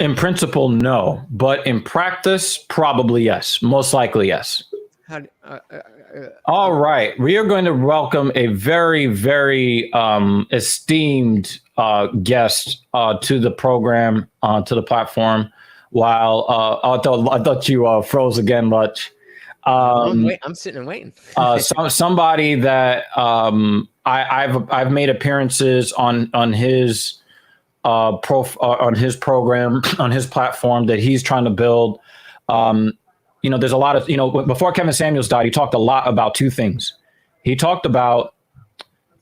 In principle, no, but in practice, probably yes. Most likely, yes. All right, we are going to welcome a very, very esteemed guest to the program, to the platform. While I thought you froze again, Lutch. I'm sitting and waiting. Somebody that I've made appearances on his on his program, on his platform that he's trying to build. There's a lot of, before Kevin Samuels died, he talked a lot about two things. He talked about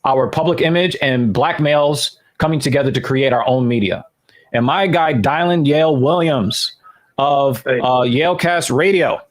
our public image and black males coming together to create our own media. And my guy, Dylan Yale Williams of Yalecast Radio.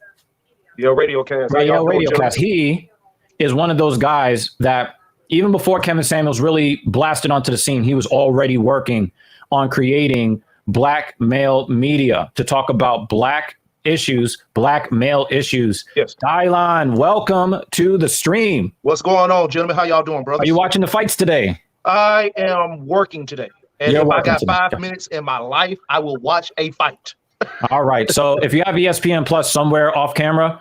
Yale Radiocast. Yale Radiocast. He is one of those guys that even before Kevin Samuels really blasted onto the scene, he was already working on creating black male media to talk about black issues, black male issues. Yes. Dylan, welcome to the stream. What's going on, gentlemen? How y'all doing, brothers? Are you watching the fights today? I am working today. And if I got 5 minutes in my life, I will watch a fight. All right. So if you have ESPN Plus somewhere off camera,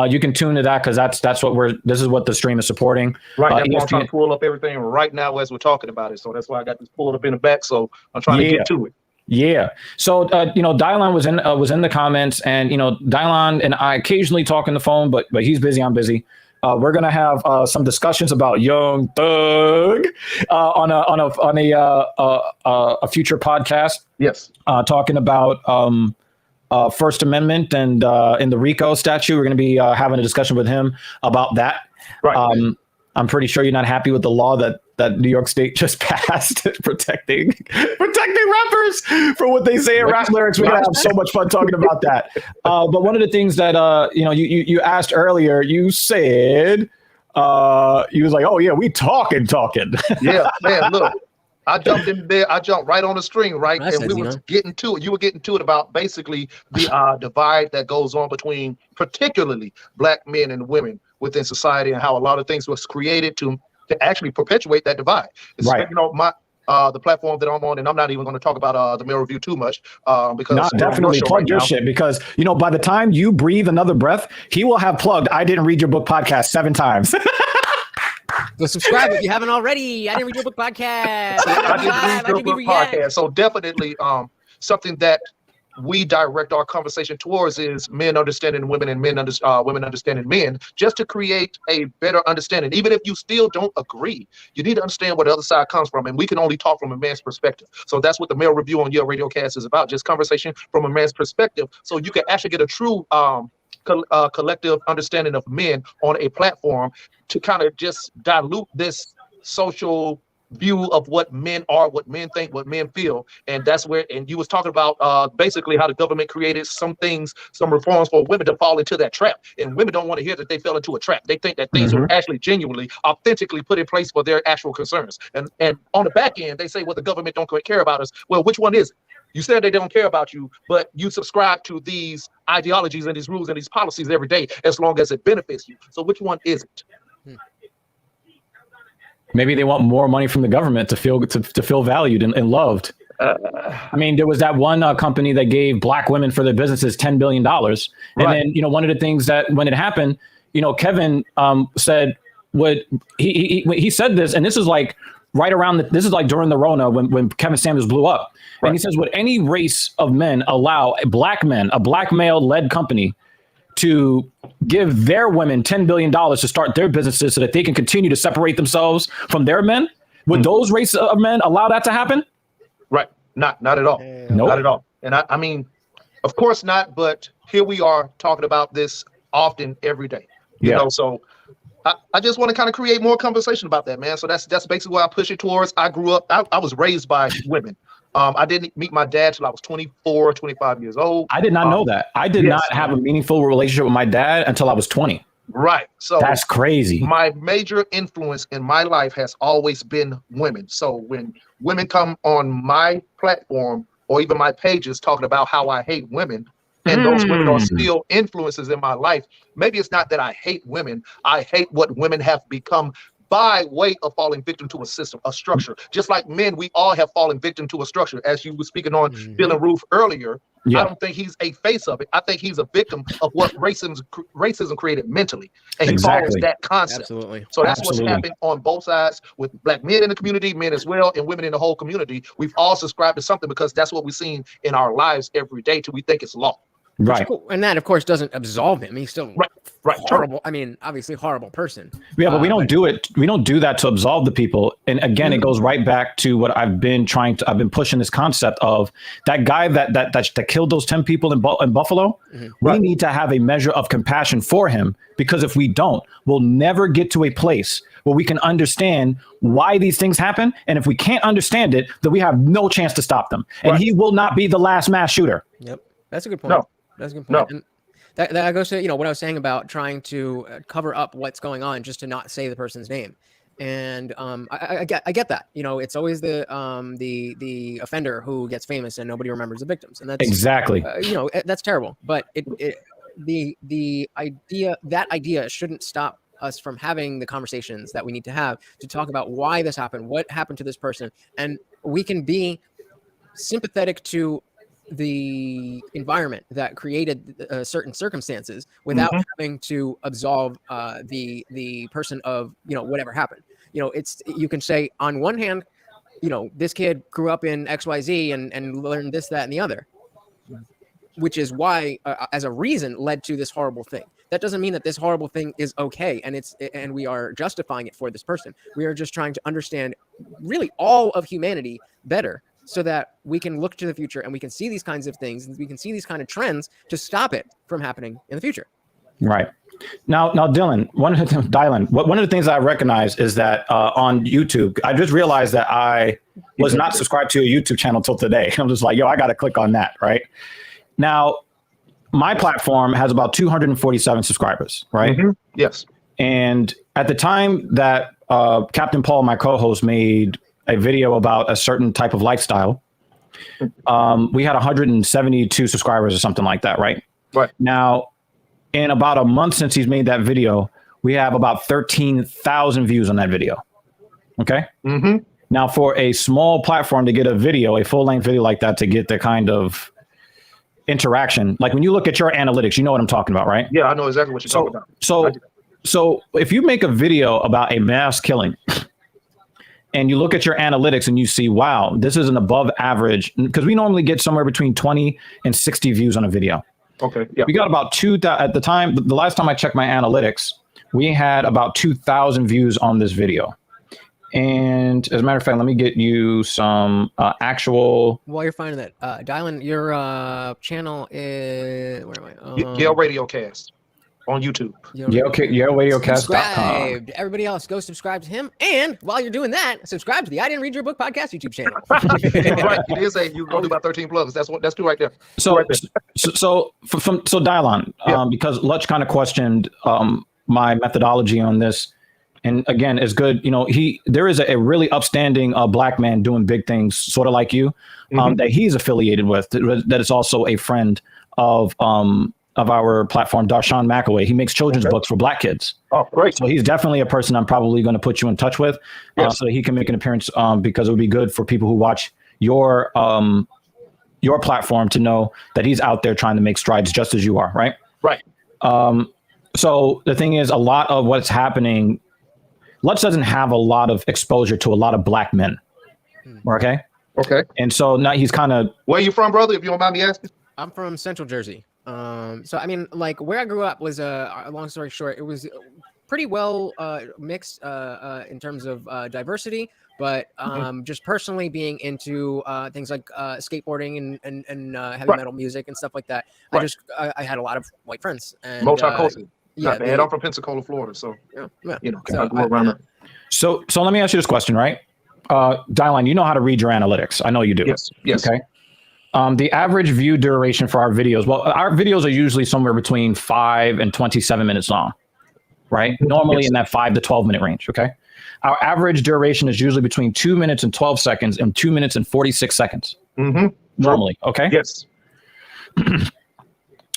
you can tune to that because this is what the stream is supporting. Right. I'm trying to pull up everything right now as we're talking about it. So that's why I got this pulled up in the back. So I'm trying to get to it. Yeah. So, Dylan was in the comments, and, Dylan and I occasionally talk on the phone, but he's busy. I'm busy. We're going to have some discussions about Young Thug on a future podcast. Yes. Talking about First Amendment and in the RICO statute. We're going to be having a discussion with him about that. Right. I'm pretty sure you're not happy with the law that New York State just passed protecting rappers for what they say in rap lyrics. We're gonna have so much fun talking about that. But one of the things that you asked earlier, you said you was like, oh yeah, we talking. Yeah, man. Look, I jumped in there. I jumped right on the string, right, and we were getting to it. You were getting to it about basically the divide that goes on between particularly black men and women within society, and how a lot of things was created to actually perpetuate that divide. It's, right. The platform that I'm on, and I'm not even going to talk about the Mail Review too much because definitely plug your shit, because by the time you breathe another breath, he will have plugged I Didn't Read Your Book podcast 7 times. Go subscribe if you haven't already. I Didn't Read Your Book podcast. I Didn't Read Your Book podcast. So definitely something that we direct our conversation towards is men understanding women and women understanding men, just to create a better understanding. Even if you still don't agree, you need to understand where the other side comes from, and we can only talk from a man's perspective. So that's what the Mail Review on Yale Radiocast is about, just conversation from a man's perspective, so you can actually get a true collective understanding of men on a platform to kind of just dilute this social view of what men are, what men think, what men feel. And that's where, and you was talking about basically how the government created some things, some reforms for women to fall into that trap. And women don't want to hear that they fell into a trap. They think that things are actually genuinely, authentically put in place for their actual concerns. And on the back end, they say, well, the government don't care about us. Well, which one is it? You said they don't care about you, but you subscribe to these ideologies and these rules and these policies every day as long as it benefits you. So which one is it? Maybe they want more money from the government to feel valued and loved. I mean, there was that one company that gave black women for their businesses $10 billion. And then, one of the things that when it happened, Kevin said what he said this, and this is like right around this is like during the Rona when Kevin Samuels blew up. Right. And he says, would any race of men allow a black male-led company to give their women $10 billion to start their businesses so that they can continue to separate themselves from their men? Would those races of men allow that to happen? Right. Not at all. Nope. Not at all. And I mean, of course not, but here we are talking about this often every day. You know, so I just want to kind of create more conversation about that, man. So that's basically what I push it towards. I grew up, I was raised by women. I didn't meet my dad till I was 24, 25 years old. I did not know that. I did not have a meaningful relationship with my dad until I was 20. Right. So that's crazy. My major influence in my life has always been women. So when women come on my platform or even my pages talking about how I hate women, and those women are still influences in my life, maybe it's not that I hate women. I hate what women have become by way of falling victim to a system, a structure. Just like men, we all have fallen victim to a structure. As you were speaking on Bill and Ruth earlier, I don't think he's a face of it. I think he's a victim of what racism created mentally. And he follows that concept. Absolutely. So that's what's happening on both sides with black men in the community, men as well, and women in the whole community. We've all subscribed to something because that's what we've seen in our lives every day till we think it's law. Right. And that, of course, doesn't absolve him. He's still horrible. I mean, obviously horrible person. Yeah, but we don't do it. We don't do that to absolve the people. And again, it goes right back to what I've been pushing this concept of that guy that killed those 10 people in Buffalo. We need to have a measure of compassion for him, because if we don't, we'll never get to a place where we can understand why these things happen. And if we can't understand it, then we have no chance to stop them. And he will not be the last mass shooter. Yep. That's a good point. No. That's a good point. No. And that goes to, what I was saying about trying to cover up what's going on just to not say the person's name. And I get that. It's always the offender who gets famous and nobody remembers the victims. And that's exactly, that's terrible. But the idea shouldn't stop us from having the conversations that we need to have to talk about why this happened, what happened to this person. And we can be sympathetic to the environment that created certain circumstances without having to absolve the person of whatever happened. You can say on one hand, this kid grew up in XYZ and learned this, that, and the other, which is why as a reason led to this horrible thing. That doesn't mean that this horrible thing is okay and we are justifying it for this person. We are just trying to understand really all of humanity better, so that we can look to the future and we can see these kinds of things and we can see these kind of trends to stop it from happening in the future. Right. Now, Dylan, one of the things I recognize is that on YouTube, I just realized that I was not subscribed to a YouTube channel till today. I'm just like, I got to click on that. Right now, my platform has about 247 subscribers. Right. Yes. And at the time that Captain Paul, my co-host, made a video about a certain type of lifestyle, we had 172 subscribers or something like that, right? Right. Now, in about a month since he's made that video, we have about 13,000 views on that video. Okay. Now, for a small platform to get a full-length video like that, to get the kind of interaction, like when you look at your analytics, you know what I'm talking about, right? Yeah, I know exactly what you're talking about. So if you make a video about a mass killing, and you look at your analytics and you see, wow, this is an above average, because we normally get somewhere between 20 and 60 views on a video. Okay. Yeah. We got about at the time, the last time I checked my analytics, we had about 2,000 views on this video. And as a matter of fact, let me get you some actual. While you're finding that, Dylan, your channel is, where am I? Yale Radio Cast. On YouTube. YaleRadioCast.com. Everybody else, go subscribe to him. And while you're doing that, subscribe to the I Didn't Read Your Book podcast YouTube channel. Right. It is you go do about 13 plugs. That's two right there. So Dylan, because Lutch kind of questioned my methodology on this. And again, it's good. There is a really upstanding black man doing big things, sort of like you, that he's affiliated with, that is also a friend of our platform, Darshan McAway. He makes children's books for black kids. Oh, great. So he's definitely a person I'm probably going to put you in touch with so that he can make an appearance, because it would be good for people who watch your platform to know that he's out there trying to make strides just as you are. Right. Right. So the thing is, a lot of what's happening, Lutch doesn't have a lot of exposure to a lot of black men. Okay. Okay. And so now he's kind of. Where are you from, brother? If you don't mind me asking. I'm from Central Jersey. So I mean, like where I grew up was long story short, it was pretty well mixed in terms of diversity, but just personally being into things like skateboarding and heavy metal music and stuff like that. I had a lot of white friends and multicultural. I'm from Pensacola, Florida, so I grew around that. So let me ask you this question, right? Dylan, you know how to read your analytics. I know you do. Yes. Okay. The average view duration for our videos, our videos are usually somewhere between 5 and 27 minutes long, right? Normally in that 5 to 12 minute range, okay? Our average duration is usually between 2 minutes and 12 seconds and 2 minutes and 46 seconds. Normally, okay? Yes.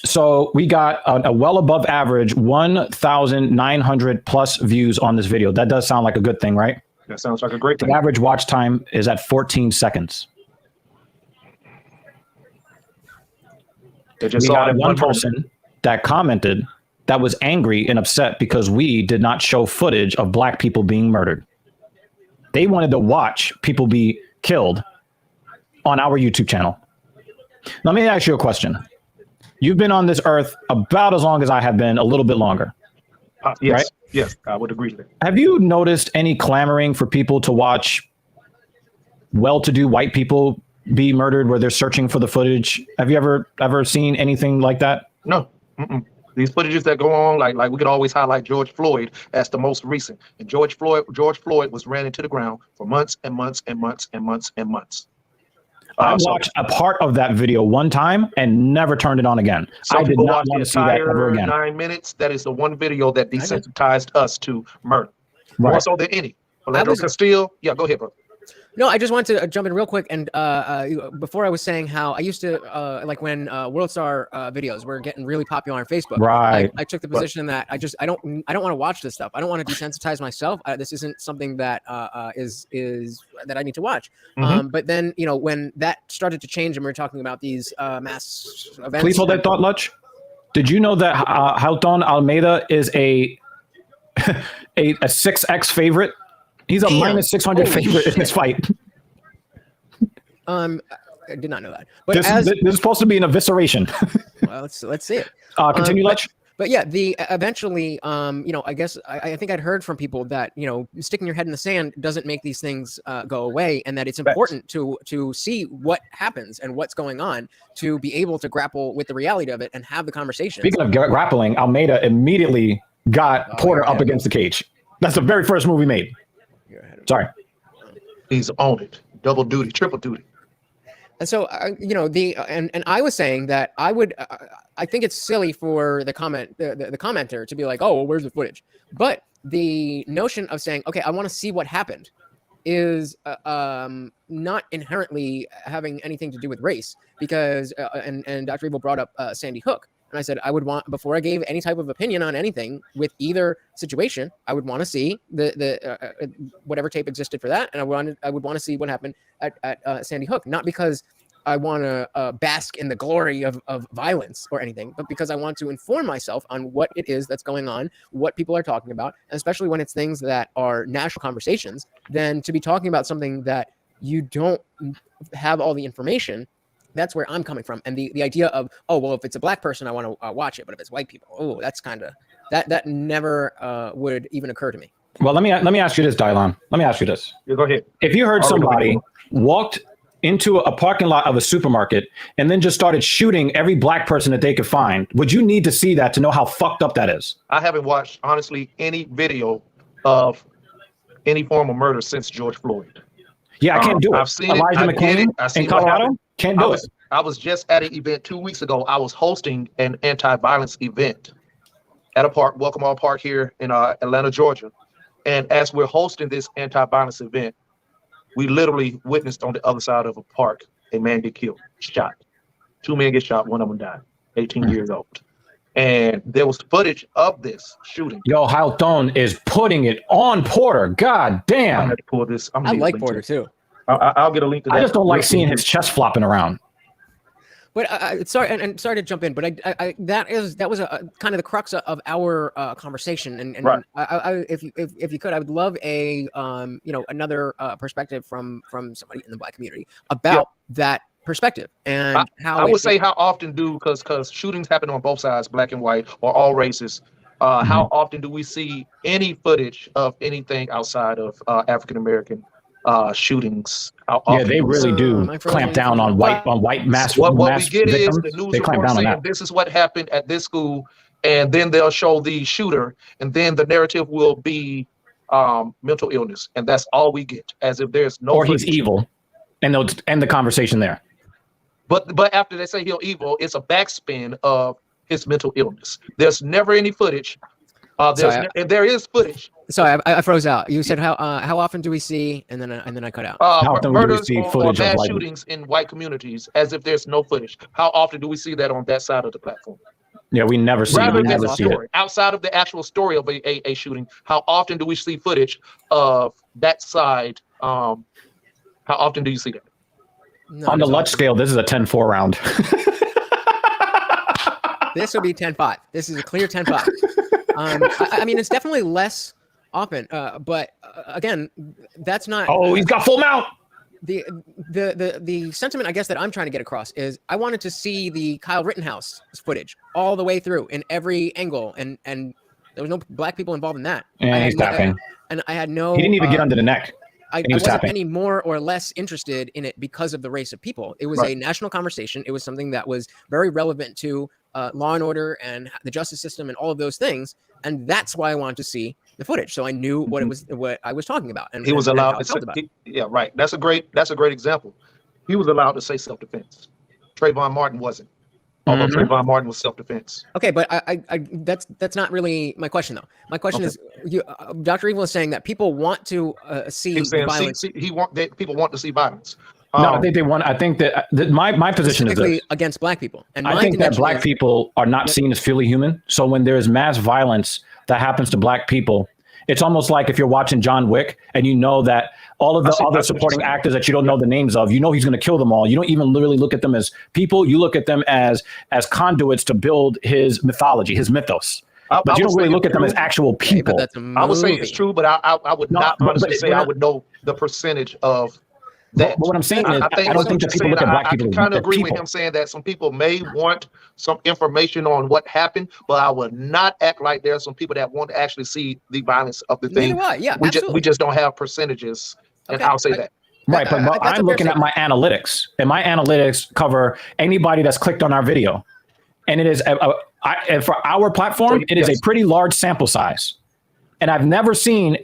So we got a well above average 1,900 plus views on this video. That does sound like a good thing, right? That sounds like a great thing. The average watch time is at 14 seconds. They just We saw got that one person that commented that was angry and upset because we did not show footage of black people being murdered. They wanted to watch people be killed on our YouTube channel. Let me ask you a question. You've been on this earth about as long as I have been, a little bit longer. Yes, right? Yes, I would agree with that. Have you noticed any clamoring for people to watch well-to-do white people be murdered where they're searching for the footage? Have you ever seen anything like that? No. These footages that go on, like we could always highlight George Floyd as the most recent. And George Floyd was ran into the ground for months and months and months and months and months. I watched a part of that video one time and never turned it on again. I did not want to see that ever again. 9 minutes. That is the one video that desensitized us to murder. Right. More so than any. Orlando Castillo. Yeah, go ahead, bro. No, I just wanted to jump in real quick. And before I was saying how I used to like when World Star videos were getting really popular on Facebook. Right. I took the position that I don't want to watch this stuff. I don't want to desensitize myself. This isn't something that is that I need to watch. But then, you know, when that started to change and we were talking about these mass events. Please hold that thought, Lutch. Did you know that Halton Almeida is a 6X favorite? He's a minus 600 favorite in this fight. I did not know that. But this is supposed to be an evisceration. Well, let's see it. Continue, Lutch. But yeah, eventually, you know, I guess I think I'd heard from people that, you know, sticking your head in the sand doesn't make these things go away, and that it's important to see what happens and what's going on to be able to grapple with the reality of it and have the conversation. Speaking of grappling, Almeida immediately got Porter up against the cage. That's the very first move he made. Sorry. He's on it. Double duty, triple duty. And so, you know, and I was saying that I think it's silly for the commenter to be like, oh, well, where's the footage? But the notion of saying, okay, I want to see what happened is not inherently having anything to do with race, because and Dr. Evil brought up Sandy Hook. And I said, I would want, before I gave any type of opinion on anything with either situation, I would want to see the whatever tape existed for that. And I would want to see what happened at Sandy Hook, not because I want to bask in the glory of violence or anything, but because I want to inform myself on what it is that's going on, what people are talking about, and especially when it's things that are national conversations, then to be talking about something that you don't have all the information. That's where I'm coming from. And the idea of, oh, well, if it's a black person, I want to watch it. But if it's white people, oh, that's kind of, that never would even occur to me. Well, let me ask you this, Dylan. Let me ask you this. Yeah, go ahead. If you heard somebody walked into a parking lot of a supermarket and then just started shooting every black person that they could find, would you need to see that to know how fucked up that is? I haven't watched, honestly, any video of any form of murder since George Floyd. Yeah, I can't do it. I've seen Elijah McClain in Colorado. Can't do it. I was just at an event 2 weeks ago. I was hosting an anti-violence event at a park, Welcome All Park here in Atlanta, Georgia. And as we're hosting this anti-violence event, we literally witnessed on the other side of a park, a man get killed, shot. 2 men get shot, one of them died, 18 years old. And there was footage of this shooting. Yo, Halton is putting it on Porter. God damn. I had to pull this. I like Porter too. I'll get a link to that. I just don't like seeing his chest flopping around. But sorry, and sorry to jump in, but that was a kind of the crux of our conversation. And right. If you could, I would love a you know, another perspective from somebody in the black community about that perspective and how I would say how often because shootings happen on both sides, black and white or all races. How often do we see any footage of anything outside of African American shootings? Yeah, they really do clamp down on white mass. What we mass get victims, is the news they clamp report down on saying that. this is what happened at this school, and then they'll show the shooter, and then the narrative will be mental illness, and that's all we get, as if there's no. Or he's evil, and they'll end the conversation there. But after they say he's evil, it's a backspin of his mental illness. There's never any footage. And there is footage. Sorry, I froze out. You said how often do we see, and then I cut out. How often do we murders see or footage mass of shootings in white communities, as if there's no footage. How often do we see that on that side of the platform? Yeah, we never see Rather it. than Never the see it. story, outside of the actual story of a shooting, how often do we see footage of that side? How often do you see that? Not On the as Lutch often. scale, this is a 10-4 round. This will be 10-5. This is a clear 10-5. I mean, it's definitely less often, but again, that's not. Oh, he's got full mount. The sentiment I guess that I'm trying to get across is I wanted to see the Kyle Rittenhouse footage all the way through in every angle, and there was no black people involved in that. And he's tapping. And I had no. He didn't even get under the neck. I wasn't any more or less interested in it because of the race of people. It was a national conversation. It was something that was very relevant to law and order and the justice system and all of those things. And that's why I wanted to see the footage, so I knew what it was, what I was talking about. And he was allowed to say, yeah, right. That's a great example. He was allowed to say self-defense. Trayvon Martin wasn't. Although Trayvon Martin was self-defense. Okay, but that's not really my question though. My question is, Dr. Evil is saying that people want to see violence. People want to see violence. No, I think they want. I think that my position is this. Against black people. And I think that black people are not seen as fully human. So when there's mass violence that happens to black people, it's almost like if you're watching John Wick and you know that all of the other supporting actors that you don't know the names of, you know he's going to kill them all. You don't even literally look at them as people. You look at them as conduits to build his mythology, his mythos. But you don't really look at them as actual people. I would say it's true, but I would not honestly say I would know the percentage of that. But what I'm saying is, I don't think that people look at black people. I kind of agree with him saying that some people may want some information on what happened, but I would not act like there are some people that want to actually see the violence of the thing. Yeah, we just don't have percentages, and I'll say that. Right, but I'm looking at my analytics, and my analytics cover anybody that's clicked on our video, and it is for our platform, it is a pretty large sample size. And I've never seen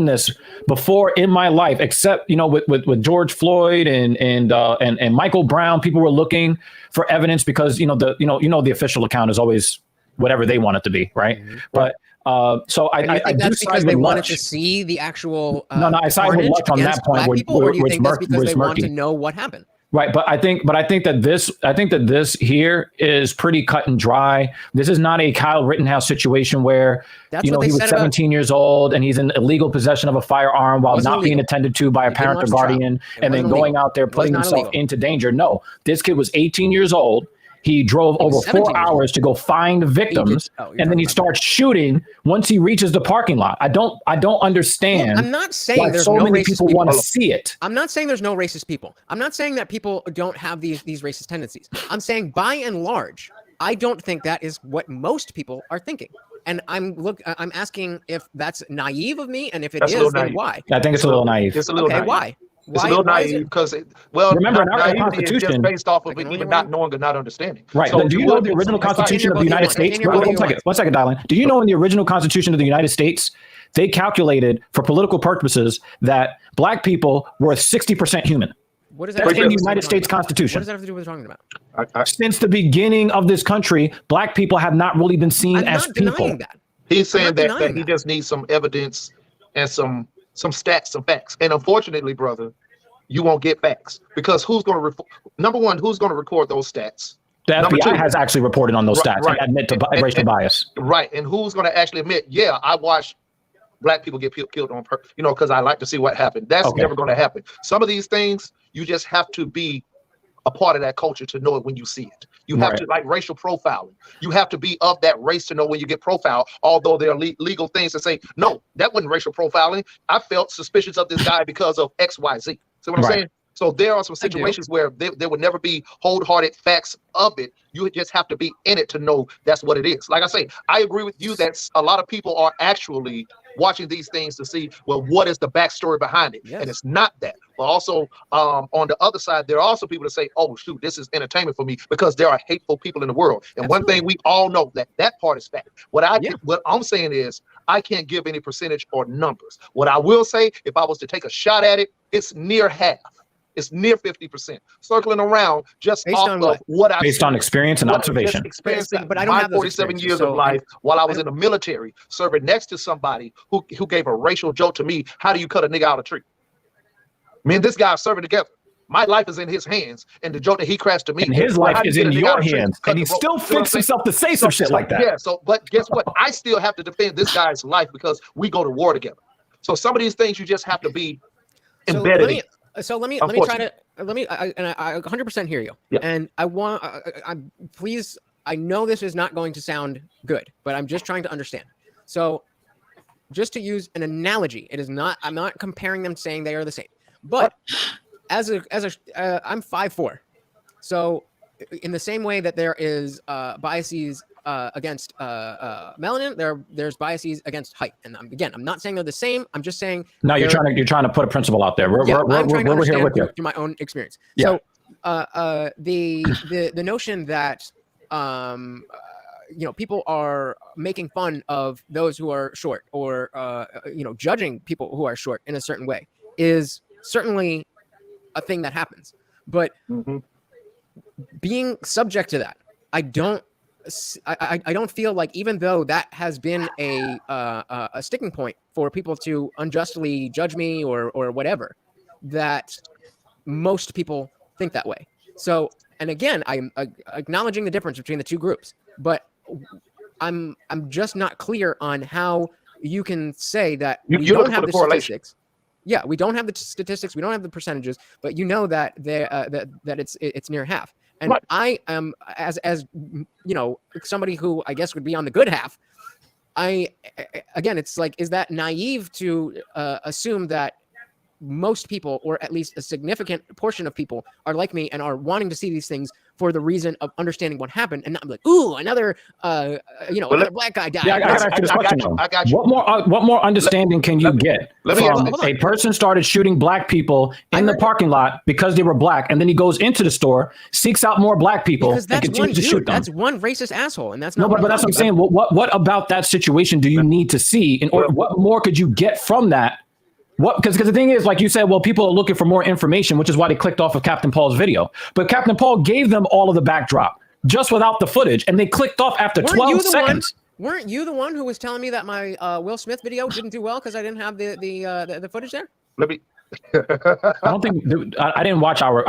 this before in my life, except, you know, with George Floyd and Michael Brown. People were looking for evidence because, the official account is always whatever they want it to be. Right. Mm-hmm. But so I think that's because they wanted to see the actual. No, I side with Lutch on that point. Or do you think that's because they want to know what happened? Right, but I think that this here is pretty cut and dry. This is not a Kyle Rittenhouse situation where he was 17 years old and he's in illegal possession of a firearm while not being attended to by a parent or guardian, and then going out there putting himself into danger. No, this kid was 18 years old. He drove over 4 hours to go find victims, and then he starts shooting once he reaches the parking lot. I don't understand. I'm not saying there's so no many racist people want to see it. I'm not saying there's no racist people. I'm not saying that people don't have these racist tendencies. I'm saying by and large, I don't think that is what most people are thinking. And I'm asking if that's naive of me, and if it is, then why? I think it's a little naive. It's a little naive. Why? It's a little naive because, remember, in our Constitution, it's just based off of even not knowing or not understanding. Right. So do you know the original Constitution of the United States? One second, Dylan. Do you know in the original Constitution of the United States, they calculated for political purposes that black people were 60% human? What is that in the United States Constitution? What does that have to do with what we're talking about? Since the beginning of this country, black people have not really been seen as people. That. He's saying that he just needs some evidence and some stats, some facts. And unfortunately, brother, you won't get facts because who's going to number one, who's going to record those stats? The FBI has actually reported on those stats and admit to racial bias. Right. And who's going to actually admit, yeah, I watched black people get killed on purpose, because I like to see what happened. That's never going to happen. Some of these things, you just have to be a part of that culture to know it when you see it. You have to, like racial profiling. You have to be of that race to know when you get profiled, although there are legal things that say, no, that wasn't racial profiling. I felt suspicious of this guy because of X, Y, Z. See what I'm saying? So there are some situations where there would never be wholehearted facts of it. You just have to be in it to know that's what it is. Like I say, I agree with you that a lot of people are actually watching these things to see, well, what is the backstory behind it? Yes. And it's not that. But also on the other side, there are also people that say, oh, shoot, this is entertainment for me because there are hateful people in the world. And one thing we all know that part is fact. What I'm saying is I can't give any percentage or numbers. What I will say, if I was to take a shot at it, it's near half. It's near 50%, circling around just based off of what I've based on experience and observation. Experiencing, but I don't have 47 years of life while I was in the military, serving next to somebody who gave a racial joke to me. How do you cut a nigga out of a tree? Me and this guy are serving together. My life is in his hands, and the joke that he crashed to me, and his life is in your hands, and he still thinks himself to say some shit like that. Yeah. So, but guess what? I still have to defend this guy's life because we go to war together. So some of these things you just have to be embedded in. So let me try to I 100% hear you. Yeah. And please, I know this is not going to sound good, but I'm just trying to understand. So just to use an analogy, it is not, I'm not comparing them saying they are the same, but I'm 5'4". So in the same way that there is biases against melanin, there's biases against height. And I'm not saying they're the same. I'm just saying. No, you're trying to put a principle out there. We're here with you through my own experience. Yeah. So the notion that people are making fun of those who are short, or judging people who are short in a certain way is certainly a thing that happens. But being subject to that, I don't feel like, even though that has been a sticking point for people to unjustly judge me or whatever, that most people think that way. So, and again, I'm acknowledging the difference between the two groups, but I'm just not clear on how you can say that we don't have the statistics. Yeah, we don't have the statistics, we don't have the percentages, but you know that it's near half. And right. I am, as somebody who I guess would be on the good half, it's like, is that naive to assume that most people, or at least a significant portion of people, are like me and are wanting to see these things for the reason of understanding what happened, and not like, ooh, another another black guy died. Yeah, I got you. What more understanding can you get from a person started shooting black people in the parking lot because they were black, and then he goes into the store, seeks out more black people, and continues to shoot them? That's one racist asshole, and that's not. No, but that's what I'm saying. What about that situation do you need to see, or what more could you get from that? Because the thing is, like you said, well, people are looking for more information, which is why they clicked off of Captain Paul's video. But Captain Paul gave them all of the backdrop just without the footage, and they clicked off after 12 seconds. Weren't you the one who was telling me that my Will Smith video didn't do well because I didn't have the footage there? Let me. I don't think I didn't watch our.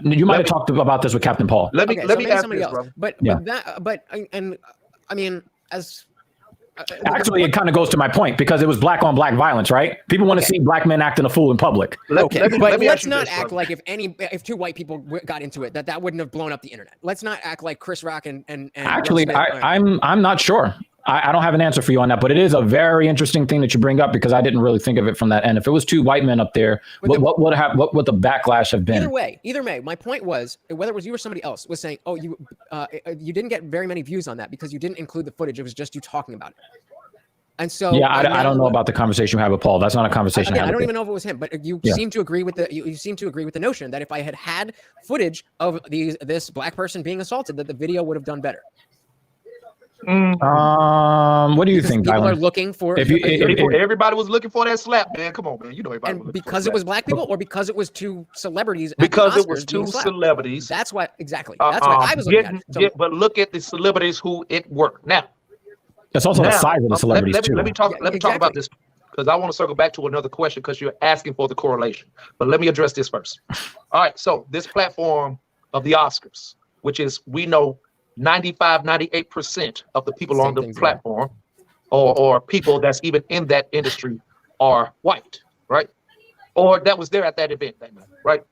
You might have talked about this with Captain Paul. Let me ask somebody else. But I mean, as. Actually, it kind of goes to my point, because it was black on black violence, right? People want to see black men acting a fool in public. But let's not act like if two white people got into it, that wouldn't have blown up the internet. Let's not act like Chris Rock and actually, I'm not sure. I don't have an answer for you on that, but it is a very interesting thing that you bring up, because I didn't really think of it from that end. If it was two white men up there, what would the backlash have been? Either way, my point was, whether it was you or somebody else was saying, oh, you didn't get very many views on that because you didn't include the footage. It was just you talking about it. And so, yeah, I don't know about the conversation you had with Paul. That's not a conversation. I don't even know if it was him, but you seem to agree with the notion that if I had footage of this black person being assaulted, that the video would have done better. What do you think? People are looking for. Everybody was looking for that slap, man. Come on, man. You know everybody. And because it was black people, or because it was two celebrities. Because it was two celebrities. That's why exactly. That's why I was looking at it. But look at the celebrities who it worked. Now, that's also the size of the celebrities too. Let me talk about this, because I want to circle back to another question, because you're asking for the correlation. But let me address this first. All right. So this platform of the Oscars, which is, we know, 98% of the people on the platform, or people that's even in that industry, are white, right? Or that was there at that event that night, right?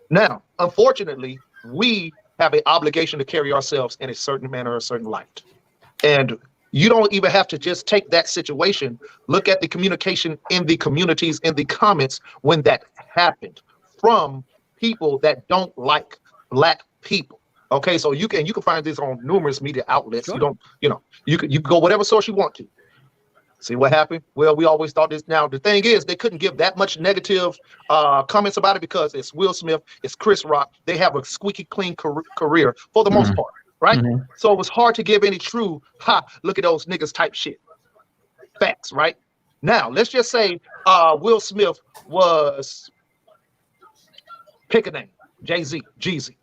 Now, unfortunately, we have an obligation to carry ourselves in a certain manner, a certain light. And you don't even have to just take that situation. Look at the communication in the communities, in the comments, when that happened, from people that don't like black people. Okay, so you can find this on numerous media outlets. Sure. You can go whatever source you want to. See what happened? Well, we always thought this. Now the thing is, they couldn't give that much negative comments about it, because it's Will Smith, it's Chris Rock. They have a squeaky clean career for the most part, right? So it was hard to give any true look at those niggas type shit facts, right? Now let's just say Will Smith was, pick a name, Jay-Z, Jeezy.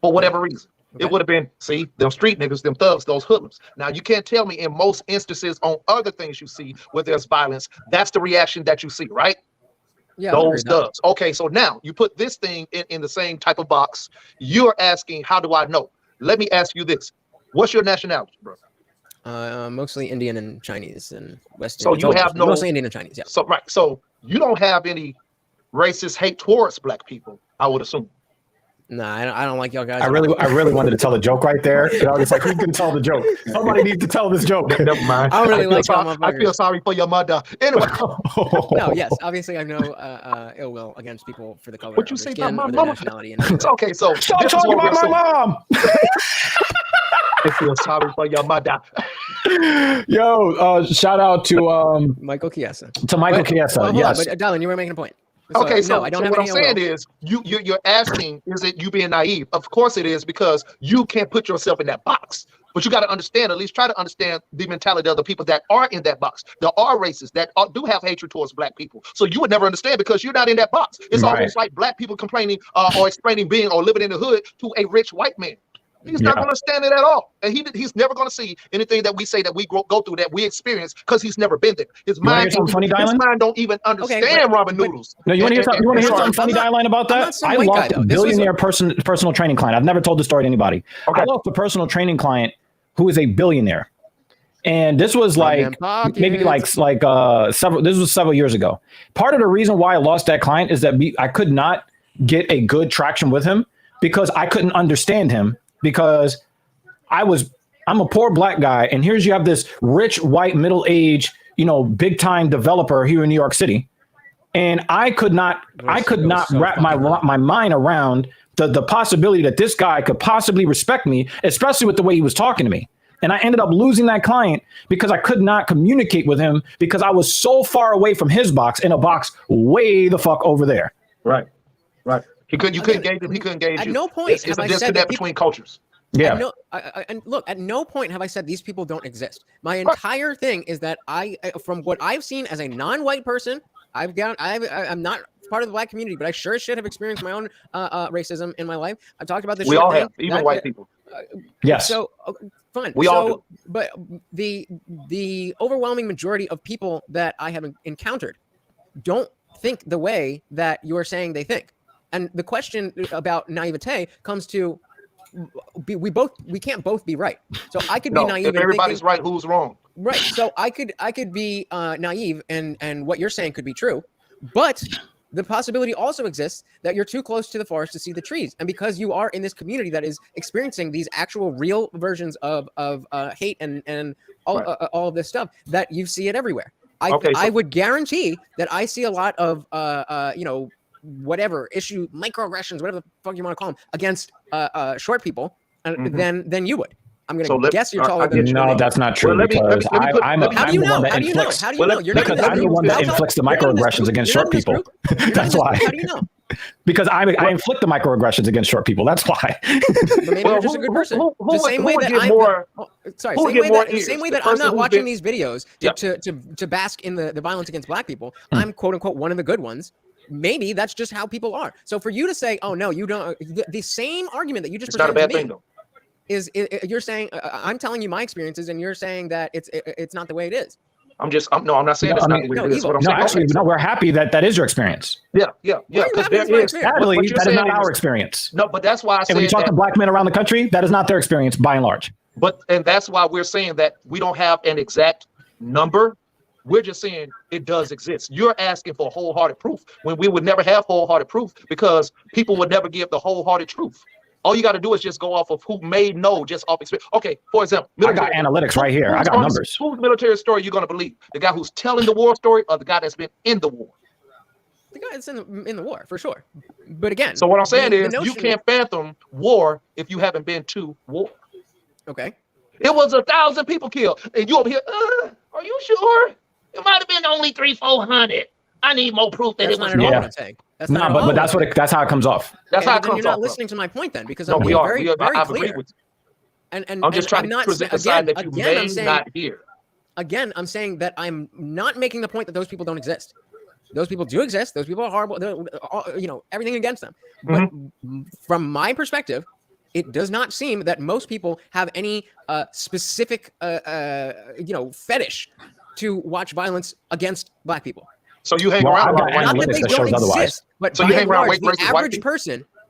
For whatever reason, it would have been, see, them street niggas, them thugs, those hoodlums. Now, you can't tell me in most instances on other things you see where there's violence, that's the reaction that you see, right? Yeah, those does. Okay, so now you put this thing in the same type of box. You're asking, how do I know? Let me ask you this. What's your nationality, bro? Mostly Indian and Chinese and West So Indian. you have no mostly Indian and Chinese, yeah. So right. So you don't have any racist hate towards black people, I would assume. Nah, I don't like y'all guys. I really wanted to tell a joke right there. You know, it's like, who can tell the joke? Somebody needs to tell this joke. Never mind. I don't really like y'all. I feel sorry for your mother. Anyway. No, yes, obviously I have no ill will against people for the color what you of their say skin about or my their mama? nationality. And okay, so stop talking about my mom. I feel sorry for your mother. Yo, shout out to Michael Chiesa. To Michael Chiesa, yes. But Dylan, you were making a point. Okay, so, no, I don't so have what I'm saying is, you're asking, is it you being naive? Of course it is, because you can't put yourself in that box. But you got to understand, at least try to understand the mentality of the people that are in that box. There are racists that do have hatred towards black people. So you would never understand because you're not in that box. It's almost like black people complaining or explaining being or living in the hood to a rich white man. He's not going to stand it at all. And he's never going to see anything that we say that we go through, that we experience, because he's never been there. His mind don't even understand ramen noodles. No, you want to hear something funny, Dylan, about that? I lost a billionaire personal training client. I've never told this story to anybody. Okay. I lost a personal training client who is a billionaire. And this was like maybe several years ago. Part of the reason why I lost that client is that I could not get a good traction with him because I couldn't understand him. Because I'm a poor black guy, and you have this rich white middle-aged, big time developer here in New York City, and I could not wrap my mind around the possibility that this guy could possibly respect me, especially with the way he was talking to me. And I ended up losing that client because I could not communicate with him because I was so far away from his box, in a box way the fuck over there. Right. You couldn't gauge him. He couldn't gauge you. At no point it's a disconnect between cultures. Yeah. And look, at no point have I said these people don't exist. My entire thing is that from what I've seen as a non-white person, I'm not part of the black community, but I sure as shit have experienced my own racism in my life. I've talked about this. We all have, even white people. Yes. So fine. We all do. But the overwhelming majority of people that I have encountered don't think the way that you're saying they think. And the question about naivete comes to, we can't both be right. So I could be naive. If everybody's right, who's wrong? Right. So I could be naive, and what you're saying could be true, but the possibility also exists that you're too close to the forest to see the trees. And because you are in this community that is experiencing these actual real versions of hate and all of this stuff, that you see it everywhere. I would guarantee that I see a lot of whatever issue, microaggressions, whatever the fuck you want to call them, against short people than you would. I'm going to guess you're taller than me. No, that's not true. Because I'm the one that inflicts. Because I'm the one that inflicts the microaggressions against short people. That's why. How do you know? Because I inflict the microaggressions against short people. That's why. But maybe you're just a good person. The same way that I'm not watching these videos to bask in the violence against black people. I'm quote unquote one of the good ones. Maybe that's just how people are. So for you to say, "Oh no, you don't," the same argument that you just presented not a bad to me thing, though. Is you're saying I'm telling you my experiences, and you're saying that it's not the way it is. I'm not saying it's not the way it is. Actually, we're happy that is your experience. Yeah. Because sadly, that is not our experience. No, but that's why I say. When you talk to black men around the country, that is not their experience by and large. And that's why we're saying that we don't have an exact number. We're just saying it does exist. You're asking for wholehearted proof when we would never have wholehearted proof because people would never give the wholehearted truth. All you got to do is just go off of who may know just off experience. Okay, for example, I got analytics right here. I got numbers. Whose military story are you going to believe? The guy who's telling the war story or the guy that's been in the war? The guy that's in the war, for sure. But again. So what I'm saying is you can't fathom war if you haven't been to war. Okay. It was 1,000 people killed. And you over here, are you sure? It might have been only 300-400. I need more proof that it was what I'm saying. That's not but that's how it comes off. That's how it comes off. You're not listening to my point then, because I'm being very clear. And I'm just trying to present the side that you may not hear. Again, I'm saying that I'm not making the point that those people don't exist. Those people do exist. Those people are horrible. Everything against them. But from my perspective, it does not seem that most people have any specific, fetish to watch violence against black people. So you hang around. I've got Not that they don't exist, but so by you hang and around large, white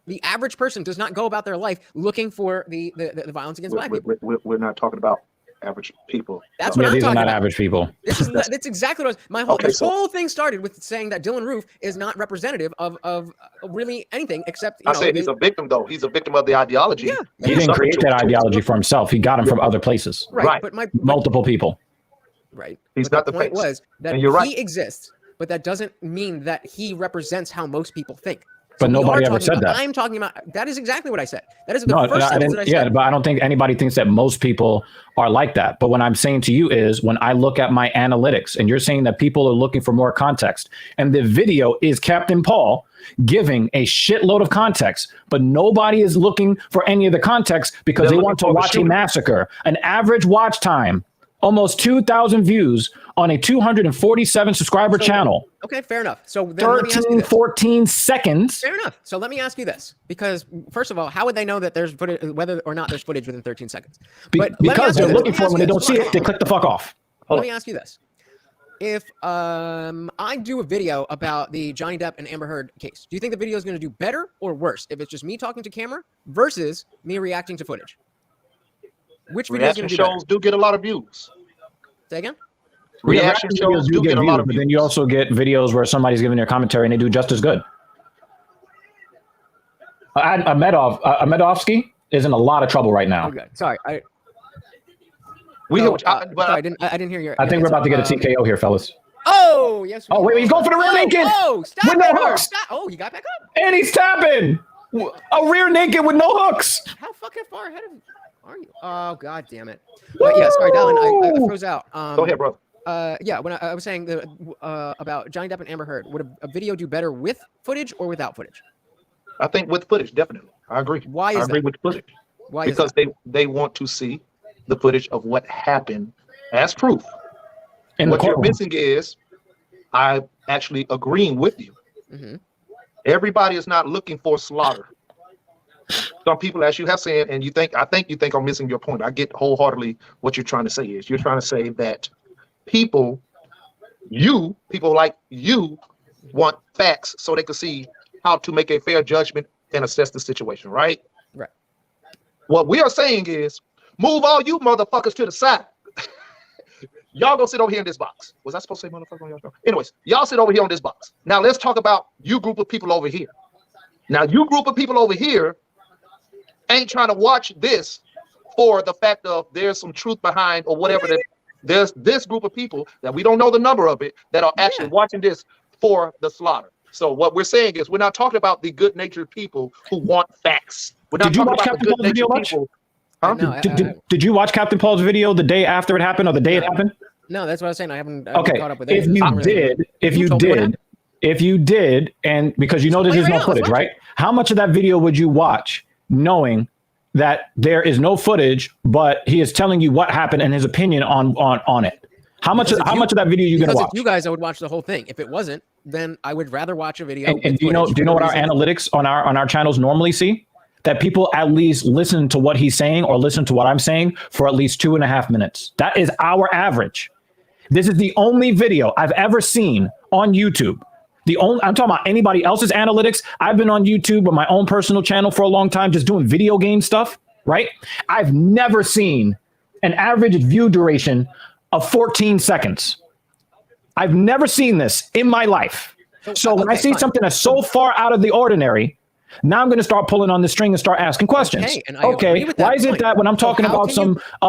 the average person does not go about their life looking for the violence against black people. We're not talking about average people. That's what I'm these talking are not about. average people. That's exactly what this whole thing started with, saying that Dylan Roof is not representative of really anything except. I said he's a victim, though. He's a victim of the ideology. Yeah, he didn't create that ideology for himself. He got him from other places. Right. But multiple people. Right. He's but not the the point face. was that he exists, but that doesn't mean that he represents how most people think. But nobody ever said that. I'm talking about, that is exactly what I said. That is the first sentence that I said. Yeah, but I don't think anybody thinks that most people are like that. But what I'm saying to you is, when I look at my analytics and you're saying that people are looking for more context, and the video is Captain Paul giving a shitload of context, but nobody is looking for any of the context because they want to watch a massacre. An average watch time, almost 2,000 views on a 247 subscriber channel. Okay, fair enough. So then 13, 14 seconds. Fair enough. So let me ask you this, because first of all, how would they know that there's footage, whether or not there's footage within 13 seconds? Because they're looking for it. When they don't see it, they click the fuck off. Let me ask you this. If I do a video about the Johnny Depp and Amber Heard case, do you think the video is going to do better or worse if it's just me talking to camera versus me reacting to footage? Which video is going to do better? Reaction shows do get a lot of views. Say again? Reaction shows do get a lot of views. But then you also get videos where somebody's giving their commentary and they do just as good. Ahmedovsky is in a lot of trouble right now. Okay. Sorry. I didn't hear your. I think we're about to get a TKO here, fellas. Oh, yes. Oh, wait, he's going for the rear naked. Oh, stop. With no hooks. Stop. Oh, he got back up. And he's tapping. A rear naked with no hooks. How fucking far ahead of are you? Oh, God damn it. But yeah, sorry, Dylan, I froze out. Go ahead, bro. Yeah, when I was saying about Johnny Depp and Amber Heard, would a video do better with footage or without footage? I think with footage, definitely. I agree. Why is I agree that? with footage. Why because is that? they want to see the footage of what happened as proof. And what you're missing is, I actually agreeing with you. Mm-hmm. Everybody is not looking for slaughter. Some people, as you have said, and I think you think I'm missing your point. I get wholeheartedly what you're trying to say is, you're trying to say that people like you want facts so they can see how to make a fair judgment and assess the situation, right? Right. What we are saying is, move all you motherfuckers to the side. Y'all go sit over here in this box. Was I supposed to say motherfucker on y'all show? Anyways, y'all sit over here on this box. Now let's talk about you group of people over here. Now you group of people over here ain't trying to watch this for the fact of there's some truth behind or whatever. That there's this group of people that we don't know the number of it that are actually watching this for the slaughter. So what we're saying is, we're not talking about the good-natured people who want facts. We're not talking about the good-natured people. Huh? Did you watch Captain Paul's video the day after it happened or the day it happened? No, that's what I was saying. I haven't okay. caught up with that. If you did, and because you know that there's no footage, right? How much of that video would you watch knowing that there is no footage, but he is telling you what happened and his opinion on it? How much of that video are you going to watch? If you guys, I would watch the whole thing. If it wasn't, then I would rather watch a video. And do you know what our analytics on our channels normally see? That people at least listen to what he's saying or listen to what I'm saying for at least 2.5 minutes. That is our average. This is the only video I've ever seen on YouTube. I'm talking about anybody else's analytics. I've been on YouTube with my own personal channel for a long time, just doing video game stuff, right? I've never seen an average view duration of 14 seconds. I've never seen this in my life. So when I see something that's so far out of the ordinary, now I'm going to start pulling on the string and start asking questions. Okay, why is it that when I'm talking about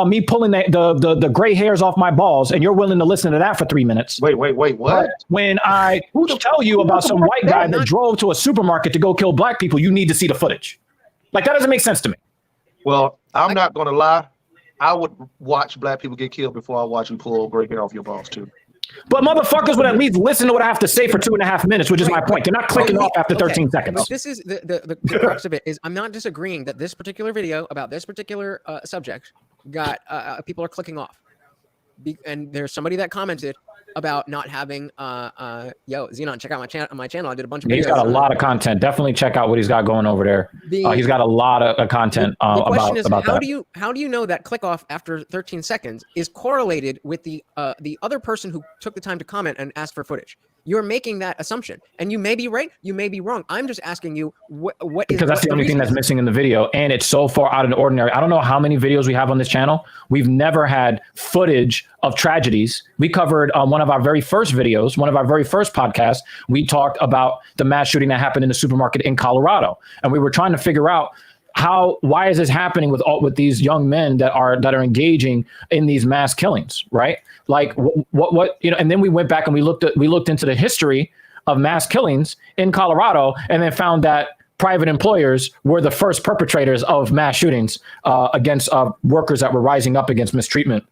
me pulling the gray hairs off my balls and you're willing to listen to that for 3 minutes? Wait, what? When I tell you about some white guy that drove to a supermarket to go kill black people, you need to see the footage. Like, that doesn't make sense to me. Well, I'm not going to lie. I would watch black people get killed before I watch you pull gray hair off your balls too. But motherfuckers would at least listen to what I have to say for 2.5 minutes, which is my point. They're not clicking off after 13 seconds. But this is the crux of it. Is I'm not disagreeing that this particular video about this particular subject got people are clicking off, and there's somebody that commented, about not having yo, Xenon, check out my channel. I did a bunch of videos. He's got a lot of content. Definitely check out what he's got going over there. He's got a lot of content the question is, about how that. how do you know that click off after 13 seconds is correlated with the other person who took the time to comment and ask for footage? You're making that assumption, and you may be right, you may be wrong. I'm just asking you what is, because that's the only thing that's missing in the video, and it's so far out of the ordinary. I don't know how many videos we have on this channel. We've never had footage of tragedies. We covered one of our very first videos, one of our very first podcasts. We talked about the mass shooting that happened in the supermarket in Colorado, and we were trying to figure out why is this happening with these young men that are engaging in these mass killings, right? Like what you know, and then we went back and we looked into the history of mass killings in Colorado, and then found that private employers were the first perpetrators of mass shootings against workers that were rising up against mistreatment.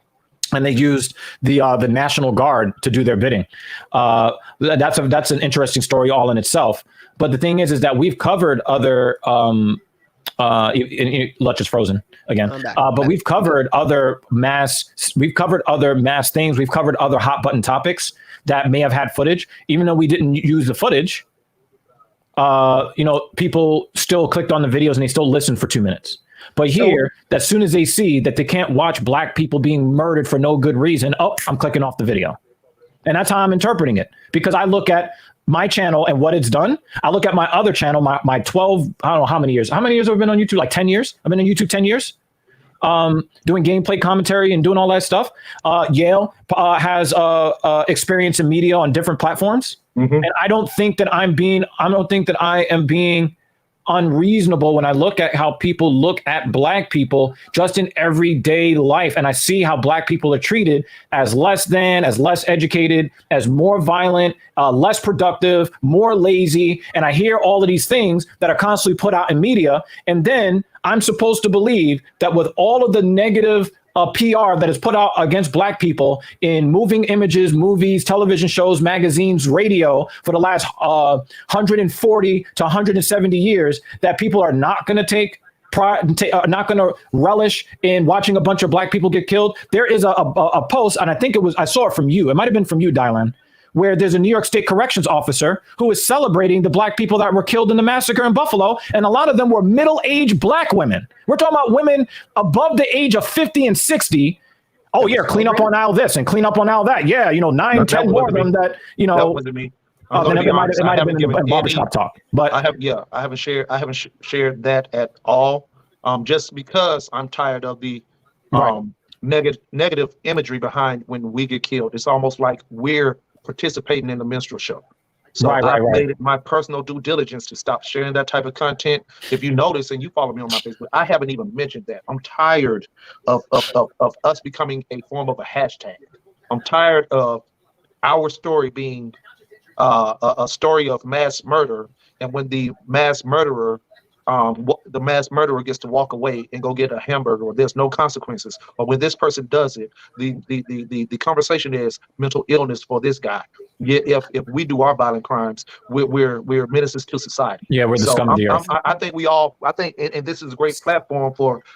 And they used the National Guard to do their bidding. That's an interesting story all in itself. But the thing is that we've covered other Lutch is frozen again. But we've covered other mass things. We've covered other hot button topics that may have had footage, even though we didn't use the footage. People still clicked on the videos and they still listened for 2 minutes. But here, as soon as they see that they can't watch black people being murdered for no good reason, I'm clicking off the video. And that's how I'm interpreting it, because I look at my channel and what it's done. I look at my other channel, my 12, I don't know how many years. How many years have I been on YouTube? Like 10 years? I've been on YouTube 10 years. Doing gameplay commentary and doing all that stuff. Yale has experience in media on different platforms. Mm-hmm. And I don't think that I am being unreasonable when I look at how people look at black people just in everyday life. And I see how black people are treated as less than, as less educated, as more violent, less productive, more lazy. And I hear all of these things that are constantly put out in media. And then I'm supposed to believe that with all of the negative PR that is put out against black people in moving images, movies, television shows, magazines, radio for the last 140 to 170 years, that people are not going to not going to relish in watching a bunch of black people get killed. There is a post, and I saw it from you. It might have been from you, Dylan, where there's a New York State corrections officer who is celebrating the black people that were killed in the massacre in Buffalo. And a lot of them were middle-aged black women. We're talking about women above the age of 50 and 60. Oh, yeah, clean up on aisle this and clean up on aisle that. Yeah, 9, 10 more of them that, That wasn't me. Then it might have been in barbershop talk. But I haven't shared that at all. Just because I'm tired of the negative imagery behind when we get killed. It's almost like we're participating in the minstrel show. So I made it my personal due diligence to stop sharing that type of content. If you notice, and you follow me on my Facebook, I haven't even mentioned that. I'm tired of us becoming a form of a hashtag. I'm tired of our story being a story of mass murder, and when the mass murderer gets to walk away and go get a hamburger, or there's no consequences, or when this person does it, the conversation is mental illness for this guy. If we do our violent crimes, we're menaces to society. Yeah, we're the scum of the earth. I think and this is a great platform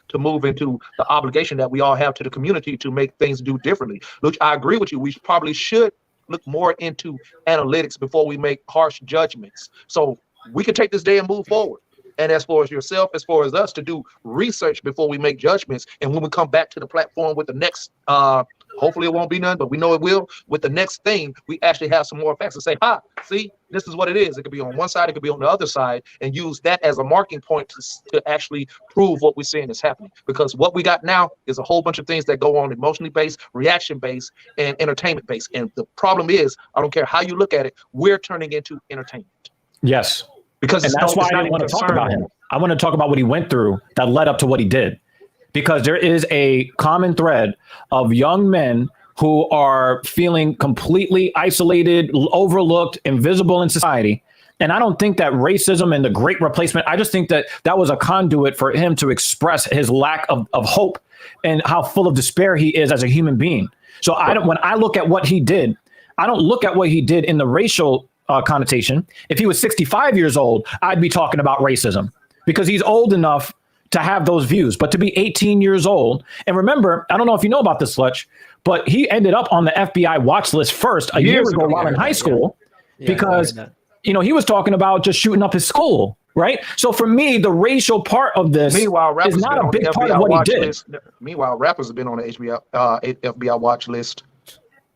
to move into the obligation that we all have to the community to make things do differently. Which I agree with you. We probably should look more into analytics before we make harsh judgments, so we can take this day and move forward. And as far as yourself, as far as us, to do research before we make judgments. And when we come back to the platform with the next, hopefully it won't be none, but we know it will. With the next thing, we actually have some more facts to say, see, this is what it is. It could be on one side, it could be on the other side, and use that as a marking point to actually prove what we're saying is happening. Because what we got now is a whole bunch of things that go on emotionally based, reaction based, and entertainment based. And the problem is, I don't care how you look at it, we're turning into entertainment. Yes. Because that's why I didn't want to talk about him. I want to talk about what he went through that led up to what he did, because there is a common thread of young men who are feeling completely isolated, overlooked, invisible in society. And I don't think that racism and the Great Replacement, I just think that that was a conduit for him to express his lack of hope and how full of despair he is as a human being. So when I look at what he did, I don't look at what he did in the racial connotation. If he was 65 years old, I'd be talking about racism, because he's old enough to have those views, but to be 18 years old. And remember, I don't know if you know about this, Lutch, but he ended up on the FBI watch list first a year ago while in high school because, you know, he was talking about just shooting up his school, right? So for me, the racial part of this is not a big part of what he did. Meanwhile, rappers have been on the FBI watch list,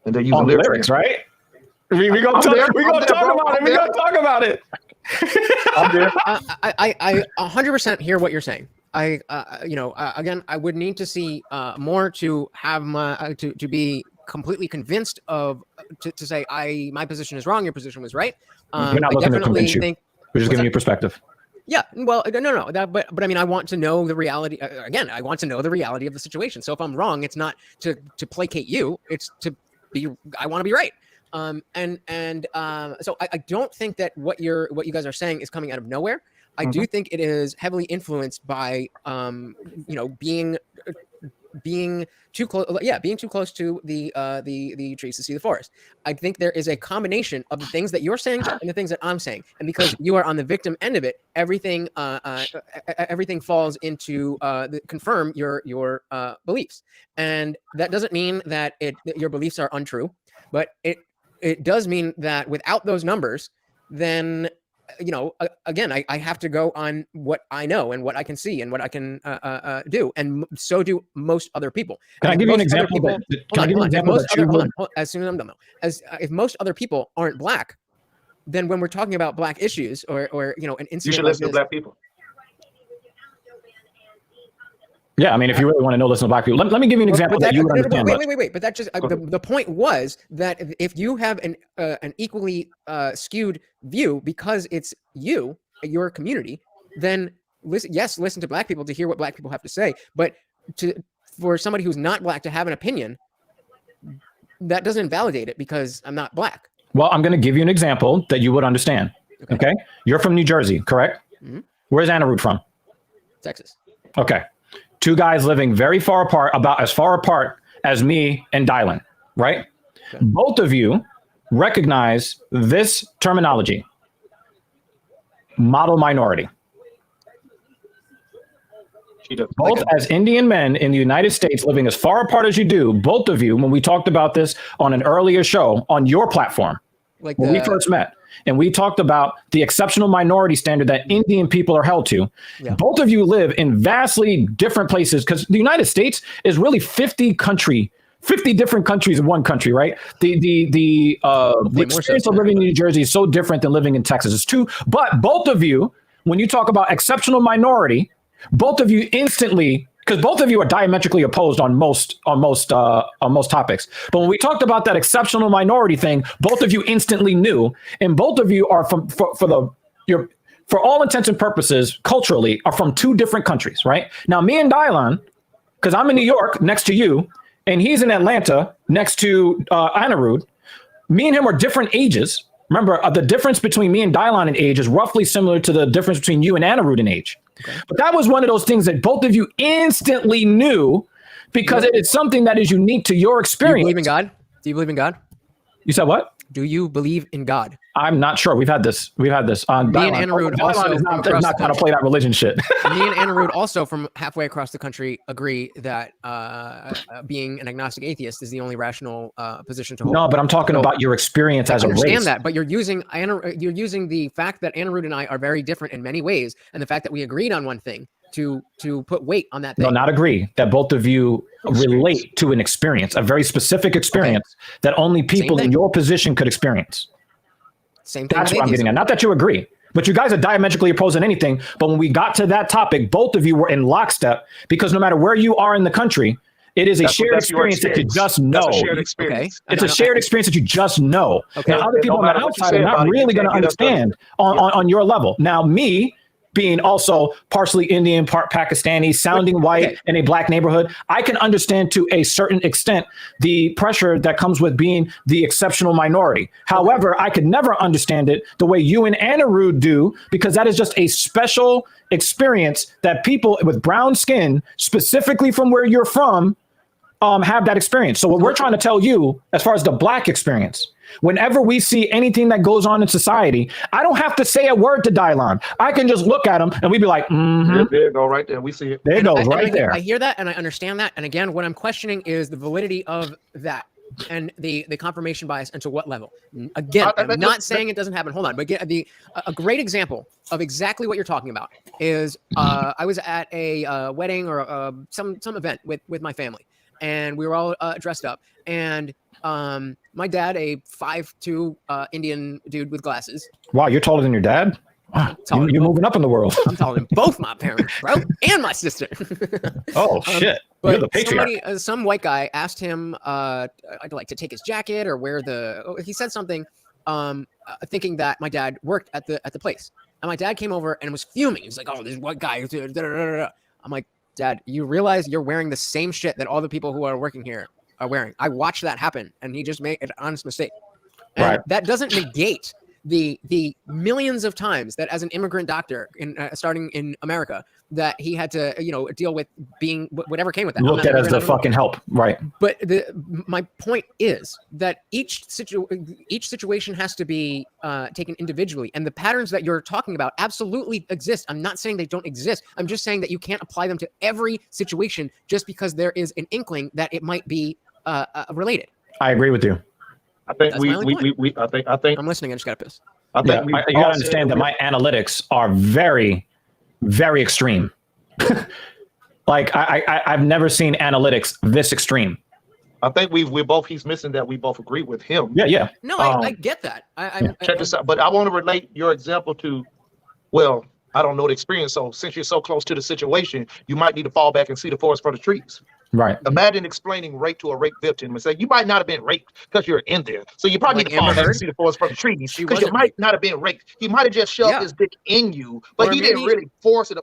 and they're using lyrics, right? We gonna talk about it. I'm there. I 100% hear what you're saying. Again, I would need to see more to have to be completely convinced of to say my position is wrong, your position was right. We're not looking to convince you. We're just giving you perspective. Yeah, well, no. But I mean, I want to know the reality. Again, I want to know the reality of the situation. So if I'm wrong, it's not to placate you. It's to be. I want to be right. So I don't think that what you guys are saying is coming out of nowhere. I do think it is heavily influenced by being too close. Yeah, being too close to the trees to see the forest. I think there is a combination of the things that you're saying and the things that I'm saying, and because you are on the victim end of it, everything falls into confirm your beliefs, and that doesn't mean that your beliefs are untrue, but it does mean that without those numbers, then, again, I have to go on what I know and what I can see and what I can do. And so do most other people. Can I give you an example? As soon as I'm done, though, if most other people aren't black, then when we're talking about black issues or an incident, you should listen to black people. Yeah, I mean, if you really want to know, listen to black people. Let me give you an example that you would understand. Wait. But that just the point was that if you have an equally skewed view because it's your community, then listen to black people to hear what black people have to say. But for somebody who's not black to have an opinion, that doesn't invalidate it because I'm not black. Well, I'm going to give you an example that you would understand. Okay? You're from New Jersey, correct? Mm-hmm. Where's IDRYB from? Texas. Okay. Two guys living very far apart, about as far apart as me and Dylan, right? Okay. Both of you recognize this terminology, model minority. Both as Indian men in the United States living as far apart as you do, both of you, when we talked about this on an earlier show on your platform, when we first met, and we talked about the exceptional minority standard that Indian people are held to. Yeah. Both of you live in vastly different places because the United States is really 50 different countries in one country, right? The experience of living in New Jersey is so different than living in Texas. It's two, but both of you, when you talk about exceptional minority, both of you instantly, because both of you are diametrically opposed on most topics. But when we talked about that exceptional minority thing, both of you instantly knew, and both of you are for all intents and purposes, culturally, are from two different countries, right? Now, me and Dylan, because I'm in New York next to you, and he's in Atlanta next to IDRYB, me and him are different ages. Remember, the difference between me and Dylan in age is roughly similar to the difference between you and IDRYB in age. Okay. But that was one of those things that both of you instantly knew because it is something that is unique to your experience. Do you believe in God? Do you believe in God? You said what? Do you believe in God? I'm not sure. We've had this. Me and IDRYB also is not going to play that religion shit. Me and IDRYB also from halfway across the country agree that being an agnostic atheist is the only rational position to hold. No, but I'm talking about your experience as a race. I understand that, but you're using the fact that IDRYB and I are very different in many ways, and the fact that we agreed on one thing to put weight on that thing. No, not agree. That both of you relate to an experience, a very specific experience that only people in your position could experience. Same thing. That's what I'm getting at. Not that you agree, but you guys are diametrically opposed in anything. But when we got to that topic, both of you were in lockstep because no matter where you are in the country, it is a shared experience that you just know. That's a shared experience. Okay. It's a shared experience that you just know. Okay. Now, other people on the outside are not really going to understand on your level. Now, me, being also partially Indian, part Pakistani, sounding white in a black neighborhood, I can understand to a certain extent the pressure that comes with being the exceptional minority. However, I could never understand it the way you and IDRYB do, because that is just a special experience that people with brown skin, specifically from where you're from, have that experience. So what we're trying to tell you, as far as the black experience, Whenever we see anything that goes on in society, I don't have to say a word to Dylon. I can just look at him and we'd be like, there you go, right there. We see it. There it goes, right there. I hear that and I understand that. And again, what I'm questioning is the validity of that and the confirmation bias and to what level. Again, I'm not saying it doesn't happen. Hold on. But a great example of exactly what you're talking about is I was at a wedding or some event with my family, and we were all dressed up. And my dad, a 5'2" Indian dude with glasses. Wow, you're taller than your dad? Wow, you're moving up in the world. I'm taller than both my parents, bro, and my sister. Oh, shit. You're the patriarch. Some white guy asked him I'd like to take his jacket or wear he said something thinking that my dad worked at the place. And my dad came over and was fuming. He's like, oh, this white guy. I'm like, Dad, you realize you're wearing the same shit that all the people who are working here are wearing. I watched that happen, and he just made an honest mistake. And right. That doesn't negate the millions of times that as an immigrant doctor starting in America that he had to deal with being whatever came with that. Looked at as the fucking help, right? But my point is that each situation has to be taken individually, and the patterns that you're talking about absolutely exist. I'm not saying they don't exist. I'm just saying that you can't apply them to every situation just because there is an inkling that it might be related. I agree with you. I think I think I'm listening. I just got to piss. I think you gotta understand that my analytics are very, very extreme. Like I've never seen analytics this extreme. I think he's missing that we both agree with him. Yeah. No, I get that. Check this out. But I want to relate your example to, well, I don't know the experience. So since you're so close to the situation, you might need to fall back and see the forest for the trees. Right. Imagine explaining rape to a rape victim and say, you might not have been raped because you're in there. So you probably need to fall back and see the forest for the trees because you might not have been raped. He might have just shoved his dick in you, but he didn't really force it.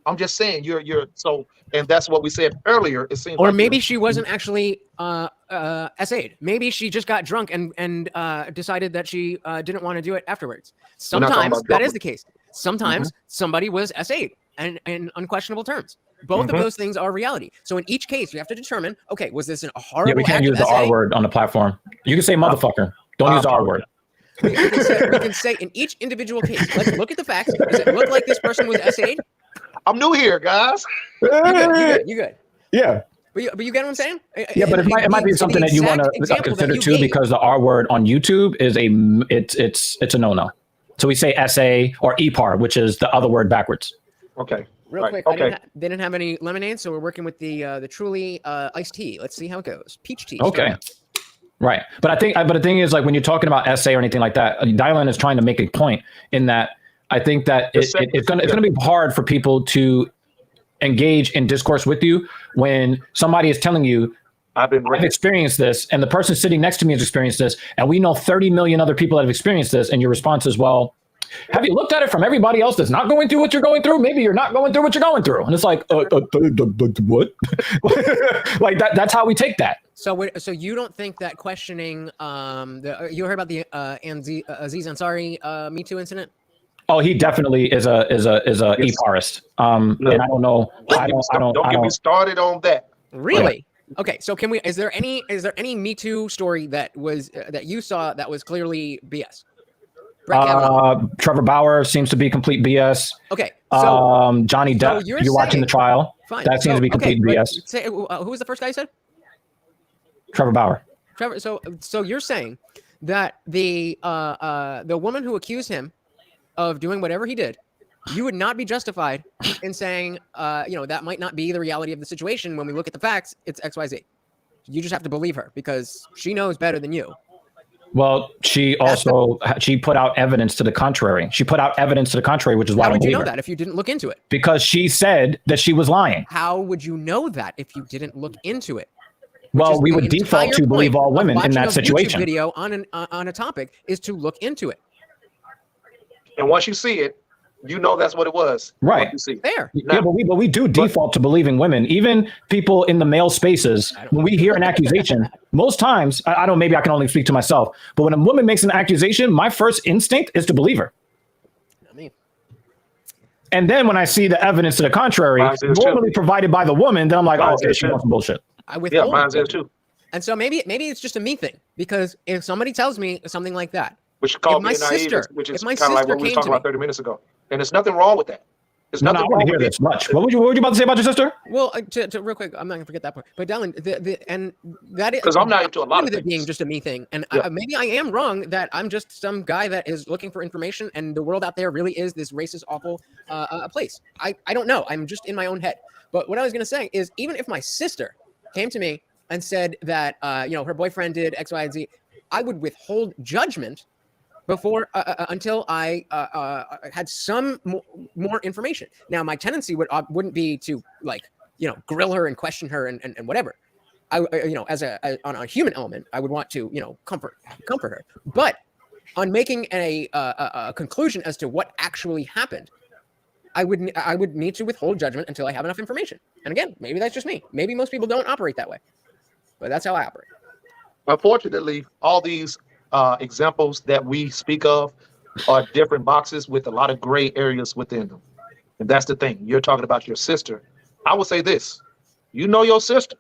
I'm just saying you're so, and that's what we said earlier. It seems, or maybe she wasn't actually SA'd. Maybe she just got drunk and decided that she didn't want to do it afterwards. Sometimes that is the case. Sometimes somebody was SA'd and in unquestionable terms. Both of those things are reality. So in each case, you have to determine, okay, was this a horrible Yeah, we can't use the R word on the platform. You can say motherfucker. Don't use the R word. We can say in each individual case, let's look at the facts. Does it look like this person was SA'd? I'm new here, guys. You good. Yeah. But you get what I'm saying? Yeah, but it might be something that you want to consider too, because the R word on YouTube is it's a no-no. So we say SA or EPAR, which is the other word backwards. Okay. Real quick, they didn't have any lemonade, so we're working with the Truly iced tea. Let's see how it goes. Peach tea. Okay. Right. But the thing is, like, when you're talking about SA or anything like that, Dylan is trying to make a point in that I think that it's gonna be hard for people to engage in discourse with you when somebody is telling you, I've experienced this, and the person sitting next to me has experienced this, and we know 30 million other people that have experienced this, and your response is, well, have you looked at it from everybody else that's not going through what you're going through? Maybe you're not going through what you're going through. And it's like, what? Like that's how we take that. So you don't think that questioning, you heard about the Aziz Ansari Me Too incident? Oh, he definitely is a e-parist. And I don't know. Don't get me started on that. Really? Yeah. Okay. So is there any Me Too story that was that you saw that was clearly BS? Trevor Bauer seems to be complete BS. Okay. So, Johnny Depp, you're watching the trial. Fine. That seems to be complete BS. Who was the first guy you said? Trevor Bauer. Trevor. So you're saying that the woman who accused him of doing whatever he did, you would not be justified in saying, that might not be the reality of the situation. When we look at the facts, it's XYZ. You just have to believe her because she knows better than you. Well, she put out evidence to the contrary. Which is why I don't believe her. How would you know that if you didn't look into it? Because she said that she was lying. How would you know that if you didn't look into it? Well, we would default to believe all women in that situation. YouTube video on a topic is to look into it. And once you see it, you know that's what it was. Right. There. Yeah, but we do default to believing women. Even people in the male spaces, when we hear an accusation, most times, I don't, maybe I can only speak to myself, but when a woman makes an accusation, my first instinct is to believe her. And then when I see the evidence to the contrary, normally provided by the woman, then I'm like, oh, okay, she wants some bullshit. Yeah, mine is too. And so maybe it's just a me thing, because if somebody tells me something like that, which called me naive, which is kind of like what we were talking about 30 minutes ago. And there's nothing wrong with that. There's nothing I want to hear this much. What were you about to say about your sister? Well, to real quick, I'm not gonna forget that part. But Dylan, and that is because I'm not into a lot of it being just a me thing, and maybe I am wrong that I'm just some guy that is looking for information, and the world out there really is this racist, awful place. I don't know. I'm just in my own head. But what I was gonna say is, even if my sister came to me and said that her boyfriend did X, Y, and Z, I would withhold judgment before until I had some more information. Now, my tendency wouldn't be to grill her and question her and whatever. As on a human element, I would want to comfort her. But on making a conclusion as to what actually happened, I would need to withhold judgment until I have enough information. And again, maybe that's just me. Maybe most people don't operate that way, but that's how I operate. Unfortunately, all these examples that we speak of are different boxes with a lot of gray areas within them. And that's the thing. You're talking about your sister. I would say this. You know your sister.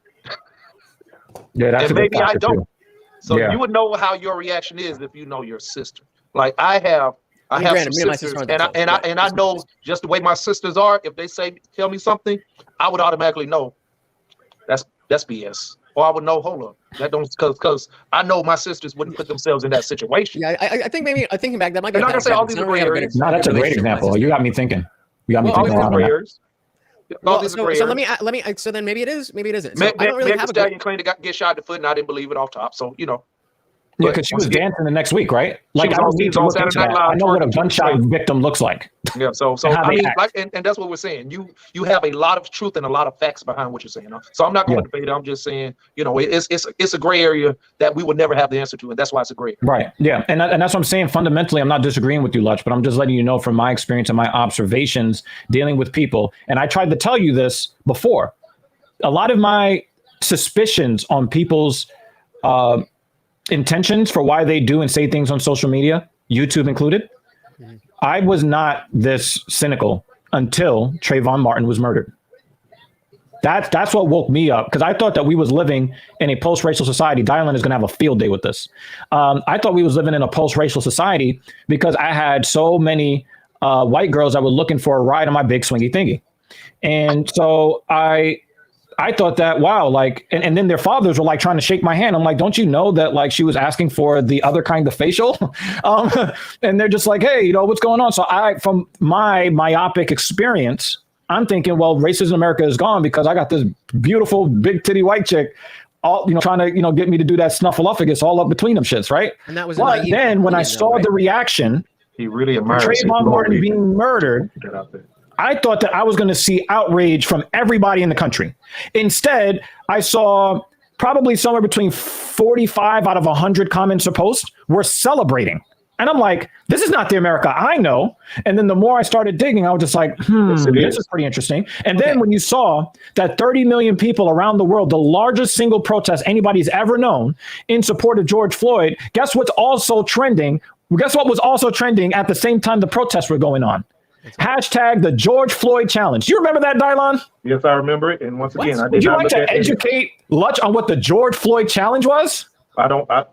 Yeah, that's and maybe I don't. Too. So you would know how your reaction is if you know your sister. Like I have some sisters, and I know just the way my sisters are. If they tell me something, I would automatically know that's BS. Or I would know, hold up, that don't, because I know my sisters wouldn't put themselves in that situation. Yeah, I think maybe thinking back, that might be. I'm not gonna say all these are gray areas. No, that's a great example. You got me thinking. You got me thinking. So let me. So then maybe it is, maybe it isn't. So I don't really have a Stallion claimed to get shot in the foot, and I didn't believe it off top. So Yeah, because she was dancing the next week, right? Like I don't need to look into that. I know what a gunshot victim looks like. Yeah, so I mean, and that's what we're saying. You have a lot of truth and a lot of facts behind what you're saying. So I'm not going to debate it. I'm just saying, it's a gray area that we would never have the answer to, and that's why it's a gray area. Right. Yeah, and that's what I'm saying. Fundamentally, I'm not disagreeing with you, Lutch, but I'm just letting you know from my experience and my observations dealing with people. And I tried to tell you this before. A lot of my suspicions on people's intentions for why they do and say things on social media, YouTube included. I was not this cynical until Trayvon Martin was murdered. That's what woke me up, because I thought that we was living in a post-racial society. Dylan is going to have a field day with this. I thought we was living in a post-racial society because I had so many white girls that were looking for a ride on my big swingy thingy. And so I thought that, wow, like, and then their fathers were like trying to shake my hand. I'm like, don't you know that like she was asking for the other kind of facial? And they're just like, hey, what's going on? So from my myopic experience, I'm thinking, well, racism in America is gone because I got this beautiful big titty white chick, all trying to get me to do that snuffleupagus all up between them shits, right? And that was. But then when I saw the reaction, he really admires Trayvon Martin being murdered. I thought that I was going to see outrage from everybody in the country. Instead, I saw probably somewhere between 45 out of 100 comments or posts were celebrating. And I'm like, this is not the America I know. And then the more I started digging, I was just like, this is pretty interesting. And then when you saw that 30 million people around the world, the largest single protest anybody's ever known in support of George Floyd, guess what's also trending? Guess what was also trending at the same time the protests were going on? Hashtag the George Floyd challenge. Do you remember that, Dylan? Yes, I remember it. And once again, I did Would you like to educate Lutch on what the George Floyd challenge was? I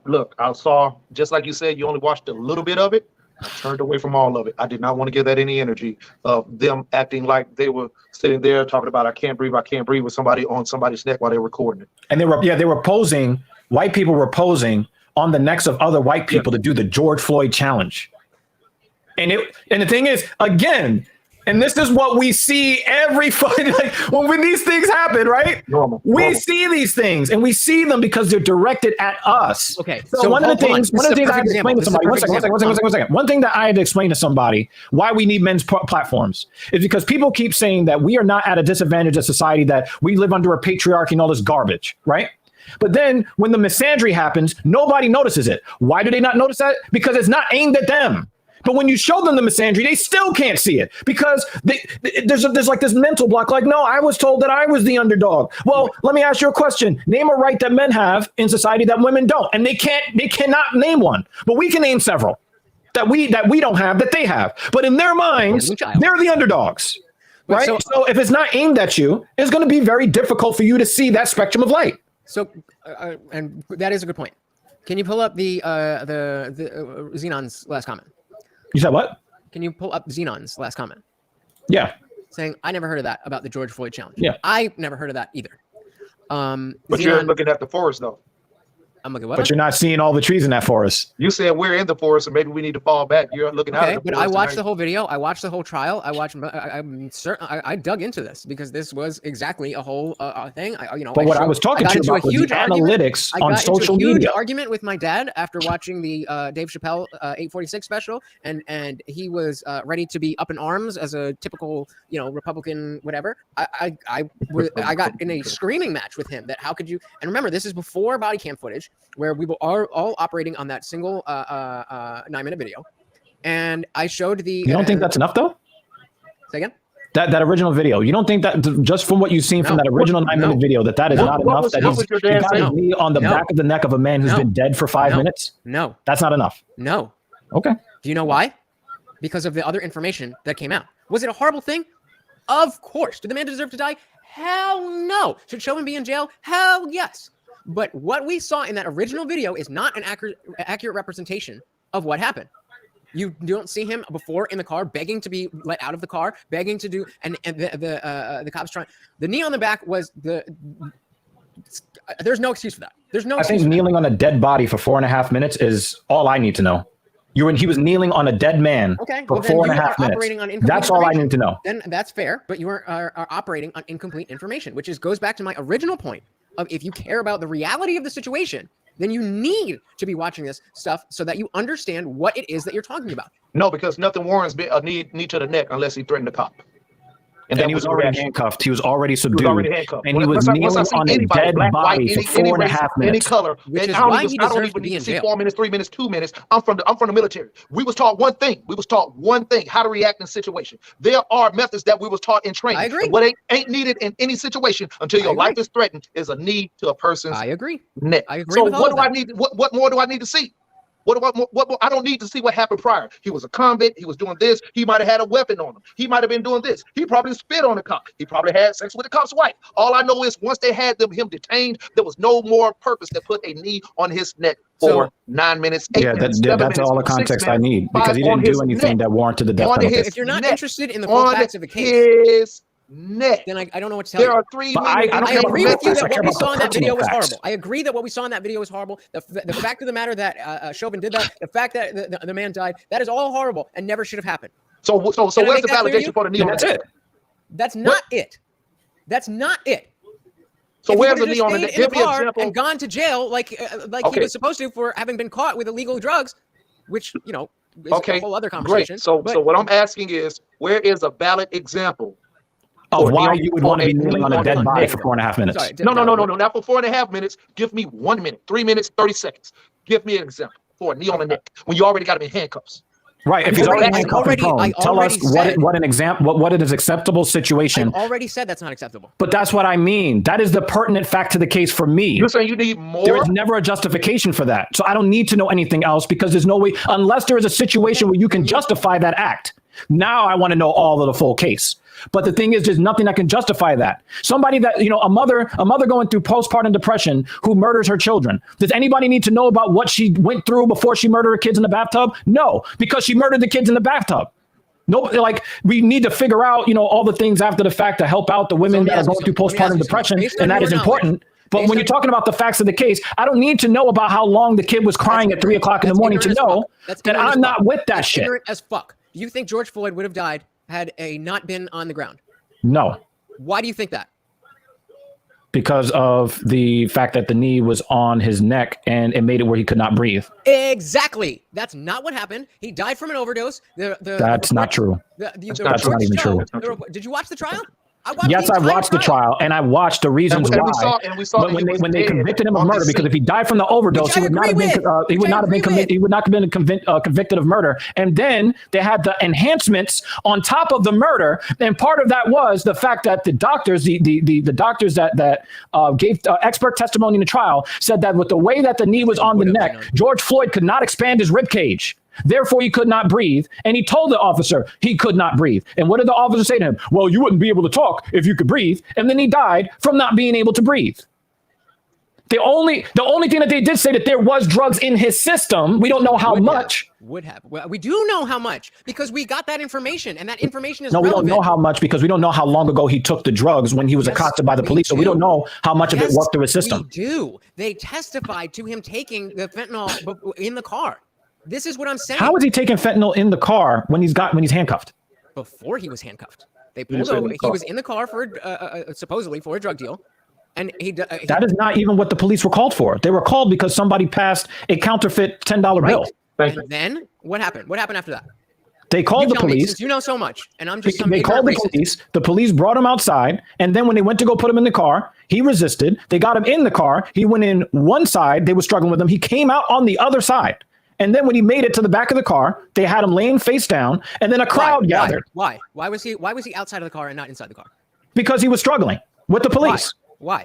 saw, just like you said, you only watched a little bit of it. I turned away from all of it. I did not want to give that any energy of them acting like they were sitting there talking about I can't breathe with somebody on somebody's neck while they were recording it. And they were posing, white people were posing on the necks of other white people to do the George Floyd challenge. And the thing is, again, and this is what we see every fucking, like when these things happen, right? We see these things and we see them because they're directed at us. Okay. So one of the things I had to explain to somebody, one second. One thing that I had to explain to somebody why we need men's platforms is because people keep saying that we are not at a disadvantage as society, that we live under a patriarchy and all this garbage, right? But then when the misandry happens, nobody notices it. Why do they not notice that? Because it's not aimed at them. But when you show them the misandry, they still can't see it because there's like this mental block. Like, no, I was told that I was the underdog. Well, let me ask you a question. Name a right that men have in society that women don't. And they cannot name one, but we can name several that we don't have, that they have. But in their minds, they're the underdogs, right? So if it's not aimed at you, it's going to be very difficult for you to see that spectrum of light. So, and that is a good point. Can you pull up the Xenon's last comment? You said what? Can you pull up Xenon's last comment? Yeah. Saying, I never heard of that about the George Floyd challenge. Yeah. I never heard of that either. But you're looking at the forest, though. I'm looking what? But you're not seeing all the trees in that forest. You said we're in the forest, so maybe we need to fall back. You're looking out of the but forest. I watched the whole video. I watched the whole trial. I'm certain. I dug into this because this was exactly a whole thing. But what I was talking to you about was the analytics on social media. I got into a huge argument with my dad after watching the Dave Chappelle 846 special, and he was ready to be up in arms as a typical, Republican, whatever. I got in a screaming match with him that how could you? And remember, this is before body cam footage, where we are all operating on that single 9-minute video. And I showed the... You don't think that's enough, though? Say again? That original video, you don't think that just from what you've seen from that original 9-minute video, that is not enough? That he's got his knee on the back of the neck of a man who's been dead for 5 minutes? No. That's not enough? No. Okay. Do you know why? Because of the other information that came out. Was it a horrible thing? Of course. Did the man deserve to die? Hell no. Should Chauvin be in jail? Hell yes. But what we saw in that original video is not an accurate representation of what happened. You don't see him before in the car begging to be let out of the car, begging to do, and the cops trying. The knee on the back was there's no excuse for that. There's no. I think kneeling on a dead body for 4.5 minutes is all I need to know. He was kneeling on a dead man for 4.5 minutes. That's all I need to know. Then that's fair, but you are operating on incomplete information, which goes back to my original point of if you care about the reality of the situation, then you need to be watching this stuff so that you understand what it is that you're talking about. No, because nothing warrants a knee to the neck unless he threatened the cop. And he was already handcuffed. He was already subdued. And he was kneeling on a dead body for 4.5 minutes. Any color. Which is why he deserves to be in jail. 4 minutes, 3 minutes, 2 minutes. I'm from the military. We was taught one thing. How to react in a situation. There are methods that we was taught in training. I agree. What ain't needed in any situation until your life is threatened is a knee to a person's neck. I agree. So what do I need? What more do I need to see? What more? I don't need to see what happened prior. He was a convict. He was doing this. He might have had a weapon on him. He might have been doing this. He probably spit on the cop. He probably had sex with the cop's wife. All I know is once they had him detained, there was no more purpose to put a knee on his neck for 9 minutes, 8 minutes, that's all the context I need because he didn't do anything that warranted the death penalty. If you're not interested in the full facts of the case, neck. Then I don't know what to tell you. There are three. I agree with you that what we saw in that video was horrible. I agree that what we saw in that video was horrible. The fact of the matter that Chauvin did that, the fact that the man died, that is all horrible and never should have happened. So where's the validation for the knee on the neck? That's not it. That's not it. So where's the knee on the neck? Give me an example. And gone to jail like he was supposed to for having been caught with illegal drugs, which is a whole other conversation. Great. So what I'm asking is, where is a valid example? Why you would want to be kneeling on a dead body for 4.5 minutes? Sorry, no. Not for 4.5 minutes. Give me 1 minute, 3 minutes, 30 seconds. Give me an example for a knee on the neck when you already got him in handcuffs. Right. If he's already handcuffed, tell us what an example, what is acceptable situation. I already said that's not acceptable. But that's what I mean. That is the pertinent fact to the case for me. You're saying you need more? There is never a justification for that. So I don't need to know anything else because there's no way, unless there is a situation where you can justify that act. Now I want to know all of the full case. But the thing is, there's nothing that can justify that. Somebody that, a mother going through postpartum depression who murders her children. Does anybody need to know about what she went through before she murdered her kids in the bathtub? No, because she murdered the kids in the bathtub. No, we need to figure out, all the things after the fact to help out the women that are going through postpartum depression. And that is important. But when you're talking about the facts of the case, I don't need to know about how long the kid was crying at 3 o'clock in the morning to know that I'm not with that shit. Ignorant as fuck. Do you think George Floyd would have died had a not been on the ground? No. Why do you think that? Because of the fact that the knee was on his neck and it made it where he could not breathe. Exactly. That's not what happened. He died from an overdose. That's not true. That's not even true. Did you watch the trial? Yes, I watched the trial and I watched the reasons why. When they convicted him of murder, because if he died from the overdose, he would not have been convicted of murder. And then they had the enhancements on top of the murder, and part of that was the fact that the doctors, the doctors that gave expert testimony in the trial, said that with the way that the knee was on the neck, George Floyd could not expand his rib cage. Therefore, he could not breathe. And he told the officer he could not breathe. And what did the officer say to him? Well, you wouldn't be able to talk if you could breathe. And then he died from not being able to breathe. The only thing that they did say that there was drugs in his system. We don't know how much. Would have. Well, we do know how much because we got that information, and that information is relevant. We don't know how much because we don't know how long ago he took the drugs when he was accosted by the police. So we don't know how much of it worked through his system. We do. They testified to him taking the fentanyl in the car. This is what I'm saying. How is he taking fentanyl in the car when he's handcuffed? Before he was handcuffed, they pulled over. He was in the car for supposedly for a drug deal. And that is not even what the police were called for. They were called because somebody passed a counterfeit $10 bill. And then what happened? What happened after that? They called the police. Since you know so much, and I'm just they called the police. The police brought him outside, and then when they went to go put him in the car, he resisted. They got him in the car. He went in one side. They were struggling with him. He came out on the other side. And then when he made it to the back of the car, they had him laying face down, and then a crowd gathered. Why? Why was he outside of the car and not inside the car? Because he was struggling with the police. Why?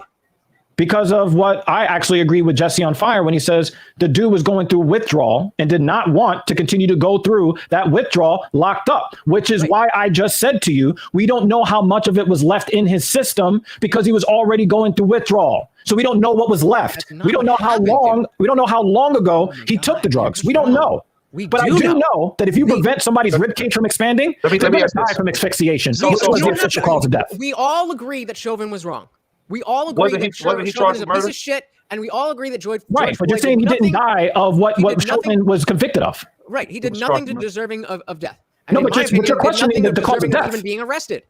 Because of what I actually agree with Jesse on Fire when he says the dude was going through withdrawal and did not want to continue to go through that withdrawal locked up, which is why I just said to you, we don't know how much of it was left in his system because he was already going through withdrawal. So we don't know what was left. We don't know how long. We don't know how long ago he took the drugs. We don't know. But I do know that if you prevent somebody's ribcage from expanding, they're going to die from asphyxiation. So this was the official cause of death. We all agree that Chauvin was wrong. We all agree that Chauvin is a piece of shit, and we all agree that George but you're saying he didn't die of what Chauvin was convicted of. Right, he did nothing to deserving of death. No, but you're questioning the cause of death. Even being arrested.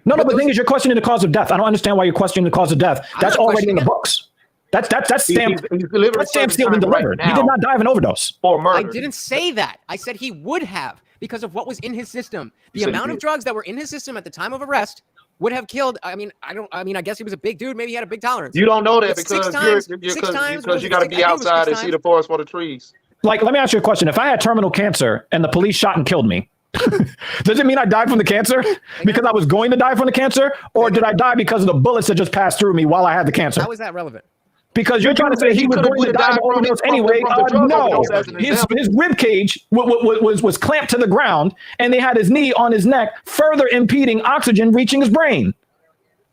No, but the thing is, you're questioning the cause of death. I don't understand why you're questioning the cause of death. That's already in the books. That's stamped. That's stamped, sealed, and delivered. He did not die of an overdose or murder. I didn't say that. I said he would have because of what was in his system. The amount of drugs that were in his system at the time of arrest would have killed. I guess he was a big dude. Maybe he had a big tolerance. You don't know that because you got to be outside and see the forest for the trees. Like, let me ask you a question. If I had terminal cancer and the police shot and killed me, does it mean I died from the cancer because I was going to die from the cancer, or did I die because of the bullets that just passed through me while I had the cancer? How is that relevant? Because you're trying to say he was going to die of overdose anyway. No, his rib cage was clamped to the ground, and they had his knee on his neck, further impeding oxygen reaching his brain.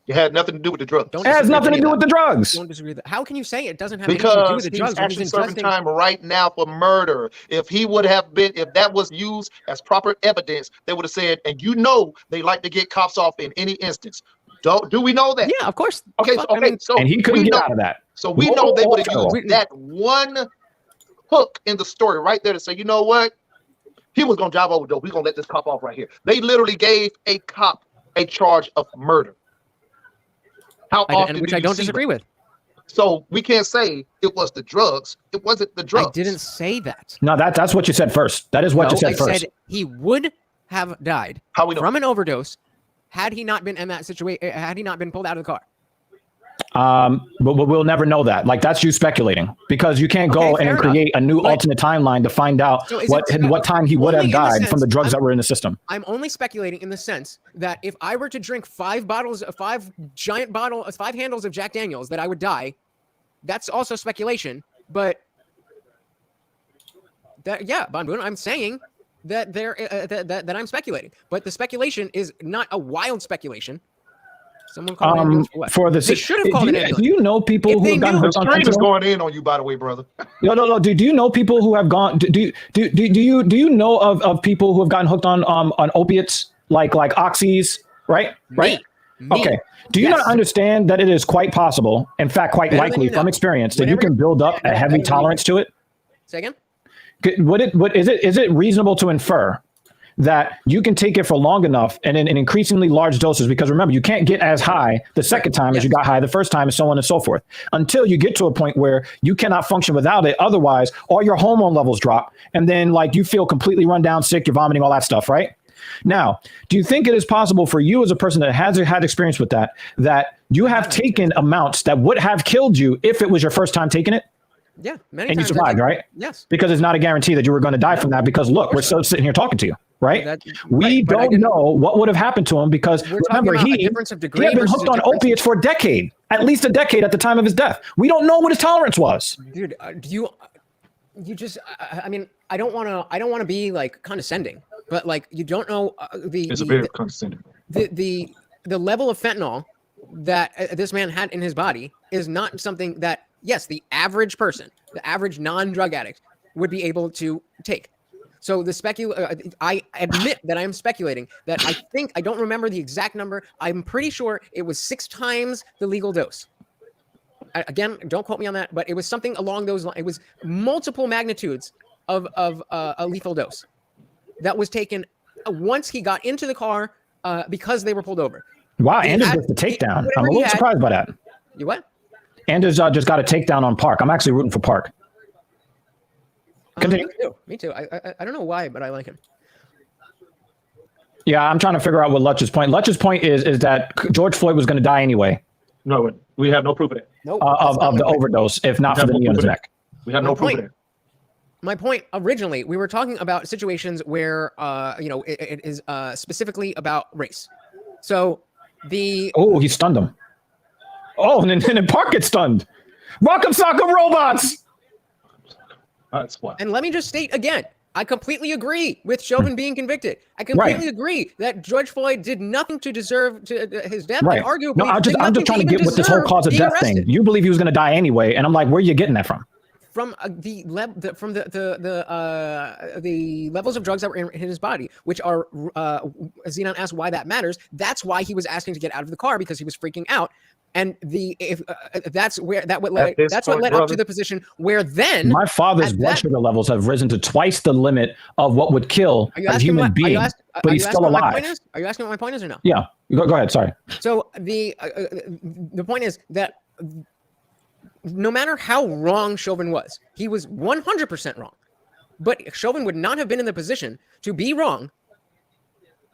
It had nothing to do with the drugs. It has nothing to do with the drugs. Don't disagree with that. How can you say it doesn't have anything to do with the drugs? Because he's serving time right now for murder. If he would have been, if that was used as proper evidence, they would have said, and they like to get cops off in any instance. Do we know that? Yeah, of course. Okay, so and he couldn't get out of that. So we know they would have used that one hook in the story right there to say, you know what? He was going to drive overdose. We're going to let this cop off right here. They literally gave a cop a charge of murder. How often which I don't disagree with. So we can't say it was the drugs. It wasn't the drugs. I didn't say that. No, that's what you said first. That is what you said first. I said he would have died from an overdose had he not been in that situation, had he not been pulled out of the car. But we'll never know that. Like, that's you speculating because you can't go and create a new alternate timeline to find out what time he would have died from the drugs that were in the system. I'm only speculating in the sense that if I were to drink 5 handles of Jack Daniels, that I would die. That's also speculation. But Bon Boon, I'm saying that that I'm speculating, but the speculation is not a wild speculation. Someone called an ambulance for what? For the they should have called an ambulance. Do you know people who have gotten hooked on fentanyl? Is going in on you, by the way, brother. No. Do you know people who have gone? Do you know of people who have gotten hooked on opiates like oxys? Right. Me. Okay. Do you not understand that it is quite possible, in fact, quite likely from experience, that you can build up a heavy tolerance to it? Say again. Is it reasonable to infer that you can take it for long enough and in increasingly large doses, because remember, you can't get as high the second time as you got high the first time, and so on and so forth, until you get to a point where you cannot function without it. Otherwise, all your hormone levels drop, and then you feel completely run down, sick, you're vomiting, all that stuff, right? Now, do you think it is possible for you as a person that has had experience with that you have taken amounts that would have killed you if it was your first time taking it? Yeah, many and times. You survived, right? Yes. Because it's not a guarantee that you were going to die from that, because look, we're still sitting here talking to you, right? We don't know what would have happened to him, because remember, he had been hooked on opiates for a decade, at least a decade at the time of his death. We don't know what his tolerance was. Dude, you just, I mean, I don't want to be condescending, but you don't know the level of fentanyl that this man had in his body is not something that yes, the average person, the average non-drug addict would be able to take. So I admit that I am speculating that I don't remember the exact number. I'm pretty sure it was 6 times the legal dose. Again, don't quote me on that, but it was something along those lines. It was multiple magnitudes of a lethal dose that was taken once he got into the car because they were pulled over. Wow, Anders gets the takedown. I'm a little surprised by that. You what? Anders just got a takedown on Park. I'm actually rooting for Park. Continue. Me too. I don't know why, but I like him. Yeah, I'm trying to figure out what Lutch's point. Lutch's point is that George Floyd was going to die anyway. No, we have no proof of that. Nope, of the overdose, if not for the knee on his neck. We have no proof of that. My point originally, we were talking about situations where it is specifically about race. So he stunned him. Oh, and then Park gets stunned. Rock'em Sock'em Robots. That's what. And let me just state again, I completely agree with Chauvin being convicted. I completely agree that George Floyd did nothing to deserve his death. Right. And arguably, no, I'm just trying to get with this whole cause of death thing. You believe he was going to die anyway, and I'm like, where are you getting that from? From the levels of drugs that were in his body, which are Xenon asked why that matters. That's why he was asking to get out of the car, because he was freaking out. And that's what led up to the position where then my father's blood sugar levels have risen to twice the limit of what would kill a human being, but he's still alive. Are you asking what my point is or no? Yeah, go ahead. Sorry. So the point is that no matter how wrong Chauvin was, he was 100% wrong. But Chauvin would not have been in the position to be wrong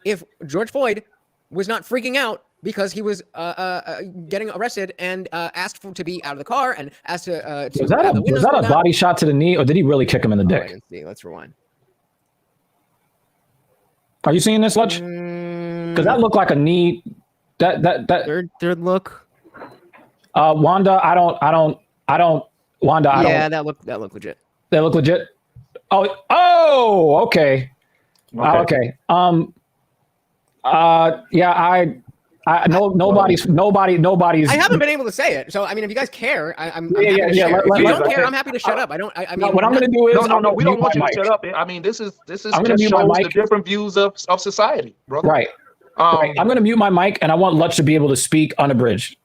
if George Floyd was not freaking out because he was getting arrested and asked to be out of the car and asked to was that a body shot to the knee, or did he really kick him in the dick? Let's see. Let's rewind. Are you seeing this, Lutch? Because that looked like a knee. That third look. Wanda, I don't. Wanda, I don't. Yeah, that looked legit. They look legit. Oh, okay. Okay. Nobody's. I haven't been able to say it, so I mean, if you guys care, I'm happy to share. If you don't care, I'm happy to shut up. I mean, what I'm going to do is no, we don't want you to shut up. I mean, this is just shows the different views of society, brother. Right. I'm going to mute my mic, and I want Lutch to be able to speak unabridged.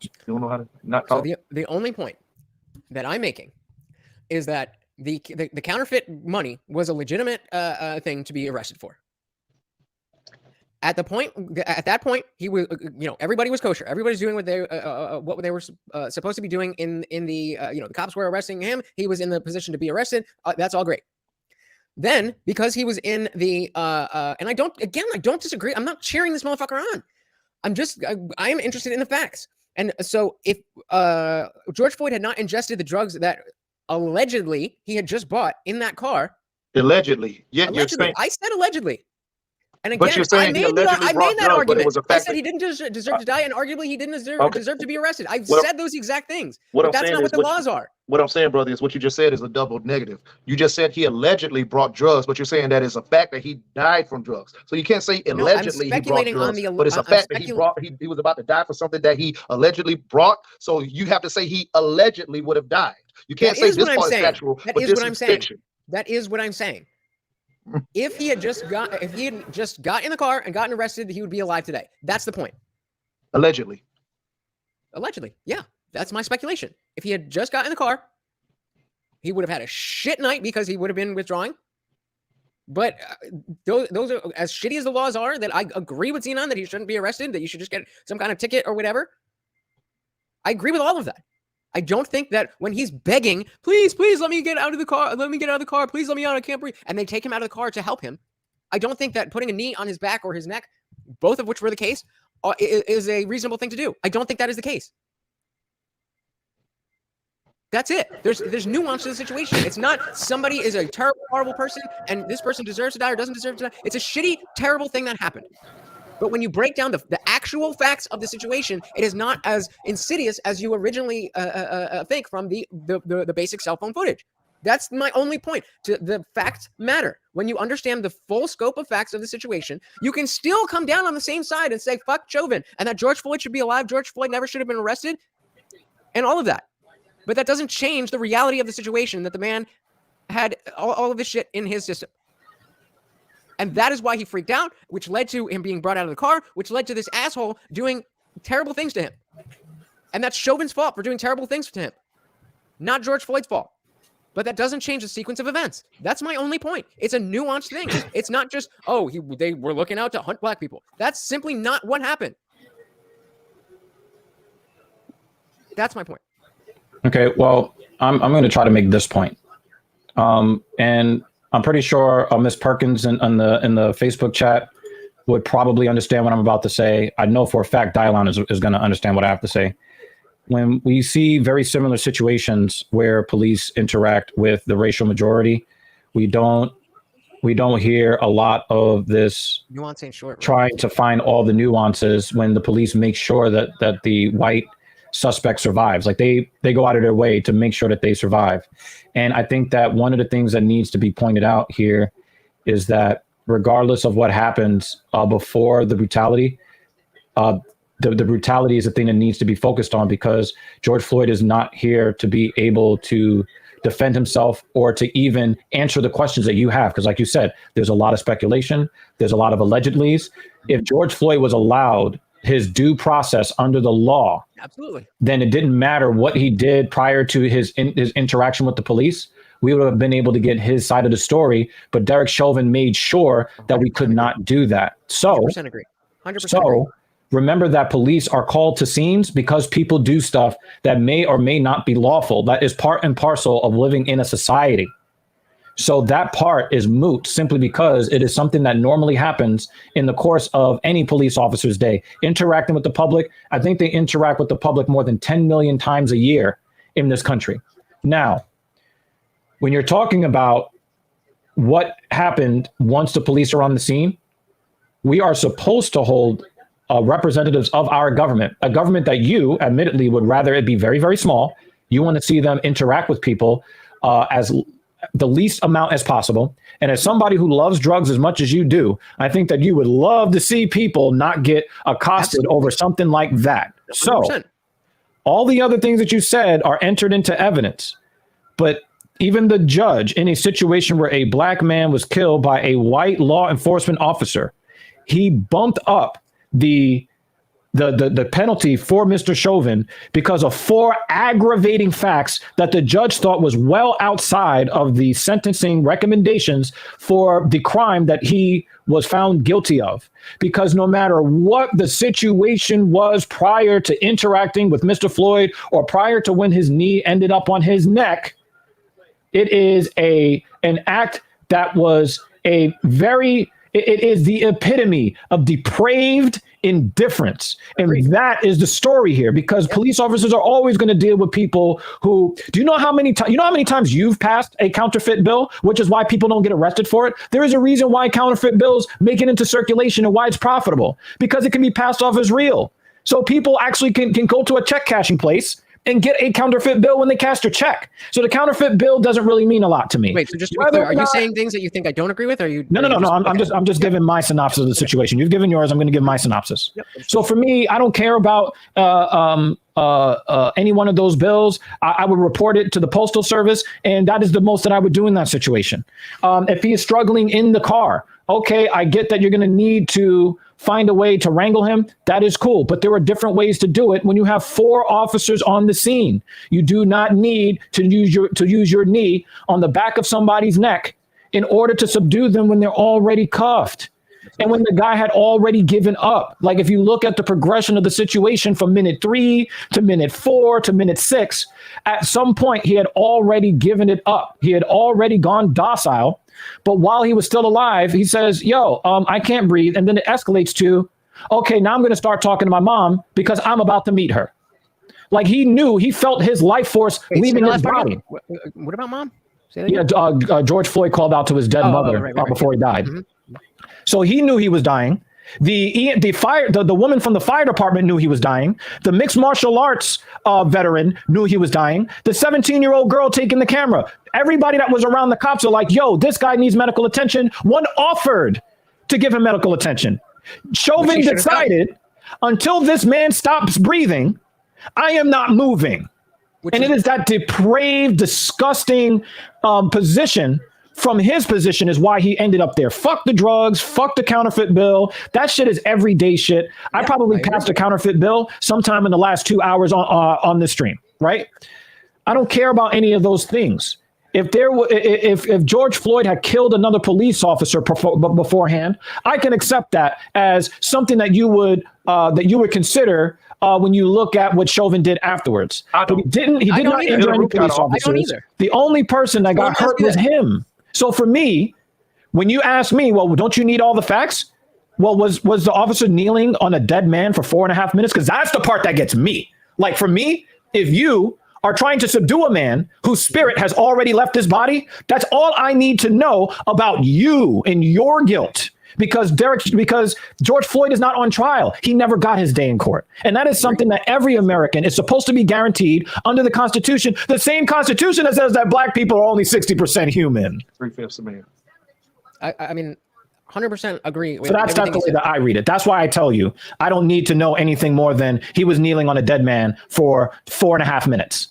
You don't know how to not talk. So the only point that I'm making is that the counterfeit money was a legitimate thing to be arrested for. At that point, he was, everybody was kosher. Everybody's doing what they were supposed to be doing in the, the cops were arresting him. He was in the position to be arrested. That's all great. Then, because he was in the, and I don't disagree. I'm not cheering this motherfucker on. I am interested in the facts. And so if George Floyd had not ingested the drugs that allegedly he had just bought in that car. Allegedly. Yeah, allegedly. I said allegedly. And again, but you're saying I made that argument. I said that he didn't deserve to die, and arguably he didn't deserve to be arrested. I've said those exact things, but that's not what the laws are. What I'm saying, brother, is what you just said is a double negative. You just said he allegedly brought drugs, but you're saying that is a fact that he died from drugs. So you can't say allegedly he brought drugs, but it's a fact that he was about to die for something that he allegedly brought. So you have to say he allegedly would have died. You can't say this part is factual, but this is fiction. That is what I'm saying. If he had just got in the car and gotten arrested, he would be alive today. That's the point. Allegedly. Yeah. That's my speculation. If he had just got in the car, he would have had a shit night because he would have been withdrawing. But those are as shitty as the laws are, that I agree with Xenon that he shouldn't be arrested, that you should just get some kind of ticket or whatever. I agree with all of that. I don't think that when he's begging, please let me get out of the car. Please let me out. I can't breathe. And they take him out of the car to help him. I don't think that putting a knee on his back or his neck, both of which were the case, is a reasonable thing to do. I don't think that is the case. That's it. There's nuance to the situation. It's not somebody is a terrible, horrible person and this person deserves to die or doesn't deserve to die. It's a shitty, terrible thing that happened. But when you break down the actual facts of the situation, it is not as insidious as you originally think from the basic cell phone footage. That's my only point. The facts matter. When you understand the full scope of facts of the situation, you can still come down on the same side and say, fuck Chauvin, and that George Floyd should be alive. George Floyd never should have been arrested, and all of that. But that doesn't change the reality of the situation that the man had all of this shit in his system. And that is why he freaked out, which led to him being brought out of the car, which led to this asshole doing terrible things to him. And that's Chauvin's fault for doing terrible things to him, not George Floyd's fault. But that doesn't change the sequence of events. That's my only point. It's a nuanced thing. It's not just, oh, they were looking out to hunt black people. That's simply not what happened. That's my point. Okay, well, I'm going to try to make this point. And I'm pretty sure Ms. Perkins in the Facebook chat would probably understand what I'm about to say. I know for a fact Dialon is going to understand what I have to say. When we see very similar situations where police interact with the racial majority, we don't hear a lot of this nuance ain't short, right? Trying to find all the nuances when the police make sure that the white suspect survives. Like they go out of their way to make sure that they survive. And I think that one of the things that needs to be pointed out here is that regardless of what happens before the brutality, the brutality is the thing that needs to be focused on, because George Floyd is not here to be able to defend himself or to even answer the questions that you have. Because like you said, there's a lot of speculation. There's a lot of allegedlys. If George Floyd was allowed his due process under the law, absolutely, then it didn't matter what he did prior to his interaction with the police. We would have been able to get his side of the story. But Derek Chauvin made sure that we could not do that. So 100% agree. 100% agree. Remember that police are called to scenes because people do stuff that may or may not be lawful. That is part and parcel of living in a society. So that part is moot simply because it is something that normally happens in the course of any police officer's day. Interacting with the public, I think they interact with the public more than 10 million times a year in this country. Now, when you're talking about what happened once the police are on the scene, we are supposed to hold representatives of our government, a government that you admittedly would rather it be very, very small. You want to see them interact with people as the least amount as possible. And as somebody who loves drugs as much as you do, I think that you would love to see people not get accosted Absolutely. Over something like that. 100%. So all the other things that you said are entered into evidence. But even the judge, in a situation where a black man was killed by a white law enforcement officer, he bumped up the penalty for Mr. Chauvin because of 4 aggravating facts that the judge thought was well outside of the sentencing recommendations for the crime that he was found guilty of. Because no matter what the situation was prior to interacting with Mr. Floyd or prior to when his knee ended up on his neck, it is an act that was it is the epitome of depraved indifference. And that is the story here, because police officers are always going to deal with people who, do you know how many times you've passed a counterfeit bill, which is why people don't get arrested for it? There is a reason why counterfeit bills make it into circulation and why it's profitable, because it can be passed off as real. So people actually can go to a check cashing place and get a counterfeit bill when they cash their check. So the counterfeit bill doesn't really mean a lot to me. Wait, so just to be clear, are you saying things that you think I don't agree with? Or are you? No. I'm just giving my synopsis of the situation. You've given yours. I'm going to give my synopsis. Yep. So for me, I don't care about any one of those bills. I would report it to the Postal Service, and that is the most that I would do in that situation. If he is struggling in the car, okay, I get that you're going to need to find a way to wrangle him. That is cool. But there are different ways to do it when you have 4 officers on the scene. You do not need to use your knee on the back of somebody's neck in order to subdue them when they're already cuffed. And when the guy had already given up. Like if you look at the progression of the situation from minute 3 to minute 4 to minute 6, at some point he had already given it up. He had already gone docile. But while he was still alive, he says, I can't breathe. And then it escalates to, okay, now I'm going to start talking to my mom because I'm about to meet her. Like he felt his life force leaving his body. What about mom? George Floyd called out to his dead mother before he died. Mm-hmm. So he knew he was dying. The woman from the fire department knew he was dying. The mixed martial arts veteran knew he was dying. The 17-year-old girl taking the camera. Everybody that was around the cops are like, this guy needs medical attention. One offered to give him medical attention. Chauvin decided, until this man stops breathing, I am not moving. And it is that depraved, disgusting position from his position is why he ended up there. Fuck the drugs, fuck the counterfeit bill. That shit is everyday shit. I probably passed a counterfeit bill sometime in the last 2 hours on this stream, right? I don't care about any of those things. If George Floyd had killed another police officer beforehand, I can accept that as something that you would consider when you look at what Chauvin did afterwards. But he did not injure any police officers. The only person that got hurt was him. So for me, when you ask me, well, don't you need all the facts? Well, was the officer kneeling on a dead man for 4.5 minutes? Because that's the part that gets me. Like for me, if you are trying to subdue a man whose spirit has already left his body, that's all I need to know about you and your guilt. Because George Floyd is not on trial. He never got his day in court. And that is something that every American is supposed to be guaranteed under the Constitution, the same Constitution that says that black people are only 60% human. 3/5 of man. I mean, 100% agree with so that's not the way that I read it. That's why I tell you, I don't need to know anything more than he was kneeling on a dead man for 4.5 minutes.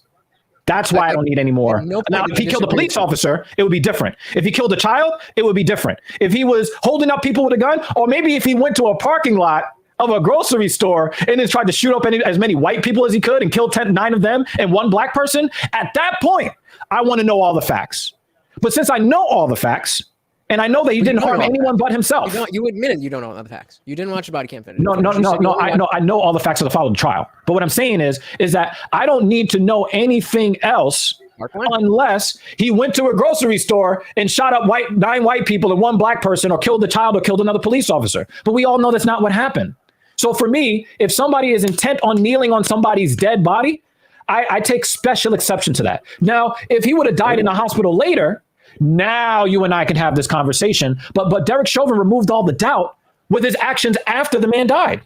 That's why I don't need any more. Now, if he killed a police officer, it would be different. If he killed a child, it would be different. If he was holding up people with a gun, or maybe if he went to a parking lot of a grocery store and then tried to shoot up as many white people as he could and kill 9 of them and 1 black person, at that point, I want to know all the facts. But since I know all the facts, and I know that he didn't harm anyone but himself. You admitted you don't know all the facts. You didn't watch the body cam footage. No. I know all the facts of the following trial. But what I'm saying is that I don't need to know anything else unless he went to a grocery store and shot up 9 white people and 1 black person, or killed a child, or killed another police officer. But we all know that's not what happened. So for me, if somebody is intent on kneeling on somebody's dead body, I take special exception to that. Now, if he would have died in a hospital later, now you and I can have this conversation. But Derek Chauvin removed all the doubt with his actions after the man died.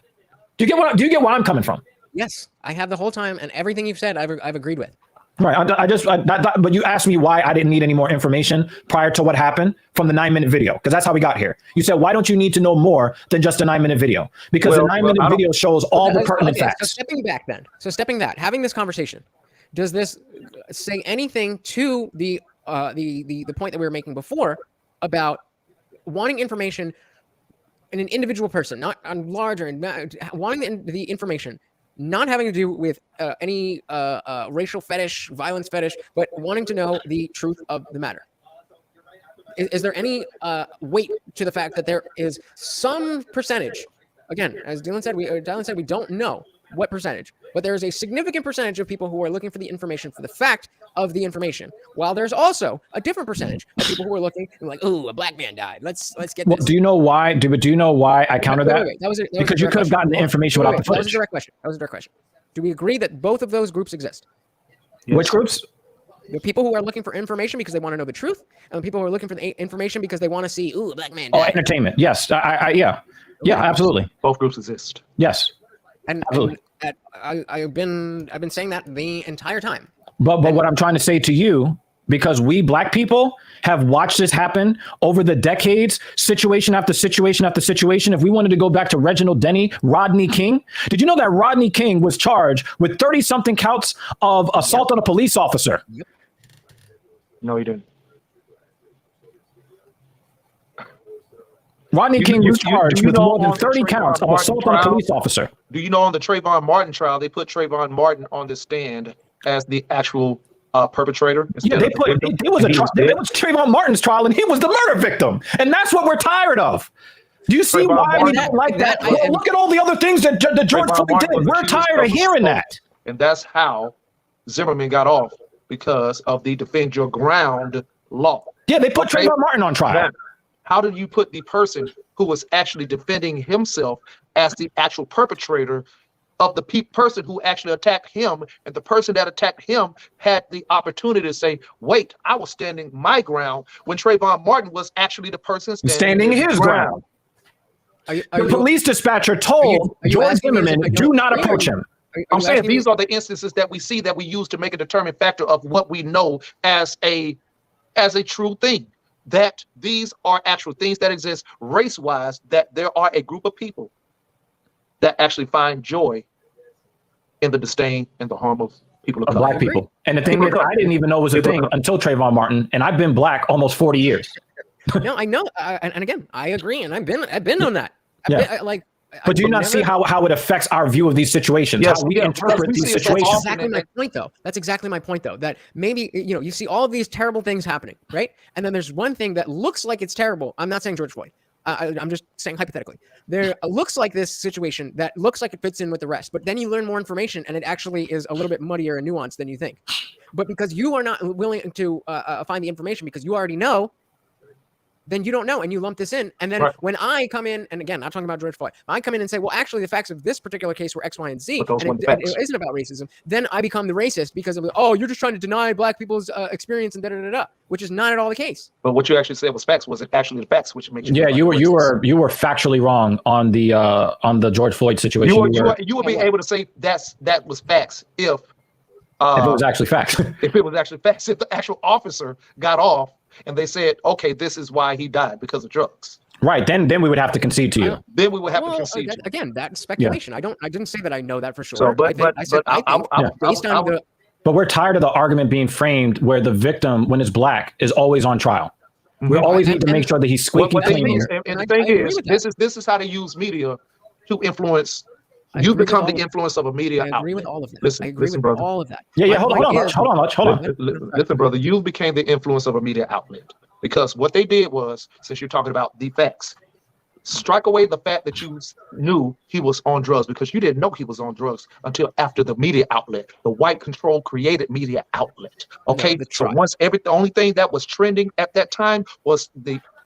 Do you get where I'm coming from? Yes, I have the whole time, and everything you've said, I've agreed with. Right. But you asked me why I didn't need any more information prior to what happened from the 9-minute video, because that's how we got here. You said, why don't you need to know more than just a 9-minute video? Because the 9-minute video shows all the pertinent facts. So stepping back, having this conversation, does this say anything to the point that we were making before about wanting information in an individual person, not on larger, wanting the information, not having to do with any racial fetish, violence fetish, but wanting to know the truth of the matter? Is there any weight to the fact that there is some percentage? Again, as Dylan said, we don't know what percentage, but there is a significant percentage of people who are looking for the information for the fact of the information, while there's also a different percentage of people who are looking and like, oh, a black man died. Let's get this. Do you know why? Do you know why I counter that? Because you could have gotten the information without the footage. That was a direct question. Do we agree that both of those groups exist? Yes. Which groups? The people who are looking for information because they want to know the truth, and the people who are looking for the information because they want to see, ooh, a black man died. Oh, entertainment. Yes. Yeah, absolutely. Both groups exist. Yes. And I've been saying that the entire time. But what I'm trying to say to you, because we black people have watched this happen over the decades, situation after situation after situation. If we wanted to go back to Reginald Denny, Rodney King, did you know that Rodney King was charged with 30-something counts of assault on a police officer? Yep. No, he didn't. Rodney King was charged with more than 30 counts of assault on a police officer. Do you know on the Trayvon Martin trial, they put Trayvon Martin on the stand as the actual perpetrator? Yeah, it was Trayvon Martin's trial, and he was the murder victim, and that's what we're tired of. Do you see why we don't like that? Look at all the other things that George Floyd did. We're tired of hearing that. And that's how Zimmerman got off, because of the Defend Your Ground law. Yeah, they put Trayvon Martin on trial. Now, how do you put the person who was actually defending himself as the actual perpetrator of the person who actually attacked him, and the person that attacked him had the opportunity to say, wait, I was standing my ground, when Trayvon Martin was actually the person standing his ground. The police dispatcher told George Zimmerman, do not approach him. I'm saying these are the instances that we see that we use to make a determined factor of what we know as a true thing. That these are actual things that exist race-wise, that there are a group of people that actually find joy in the disdain and the harm of People of black people. And the thing is, I didn't even know it was a thing until Trayvon Martin, and I've been black almost 40 years. No, I know, and again, I agree, and I've been on that. But do you not see how it affects our view of these situations? Yes, how we interpret these situations? That's exactly my point, though. That's exactly my point, though. That maybe, you see all of these terrible things happening, right? And then there's one thing that looks like it's terrible. I'm not saying George Floyd. I'm just saying hypothetically. There looks like this situation that looks like it fits in with the rest, but then you learn more information, and it actually is a little bit muddier and nuanced than you think. But because you are not willing to find the information because you already know, then you don't know, and you lump this in. And then when I come in, and again, not talking about George Floyd, I come in and say, well, actually, the facts of this particular case were X, Y, and Z, and it isn't about racism. Then I become the racist because of, you're just trying to deny black people's experience and da-da-da-da, which is not at all the case. But what you actually said was facts. Was it actually the facts, which makes you? Yeah, you were factually wrong on the George Floyd situation. You would be able to say that was facts if it was actually facts. If it was actually facts, if the actual officer got off and they said, okay, this is why he died, because of drugs. Right. Then we would have to concede to you. Then we would have to concede to you. Again, that's speculation. I didn't say that I know that for sure. So, but we're tired of the argument being framed where the victim, when it's black, is always on trial. We always need to make sure that he's squeaky clean. And the thing is, this is how they use media to influence. You become the influence of a media outlet. I agree with all of that. I agree with all of that. Hold on. Listen, brother, you became the influence of a media outlet because what they did was, since you're talking about the facts, strike away the fact that you knew he was on drugs, because you didn't know he was on drugs until after the media outlet, the white control created media outlet. Okay, so the only thing that was trending at that time was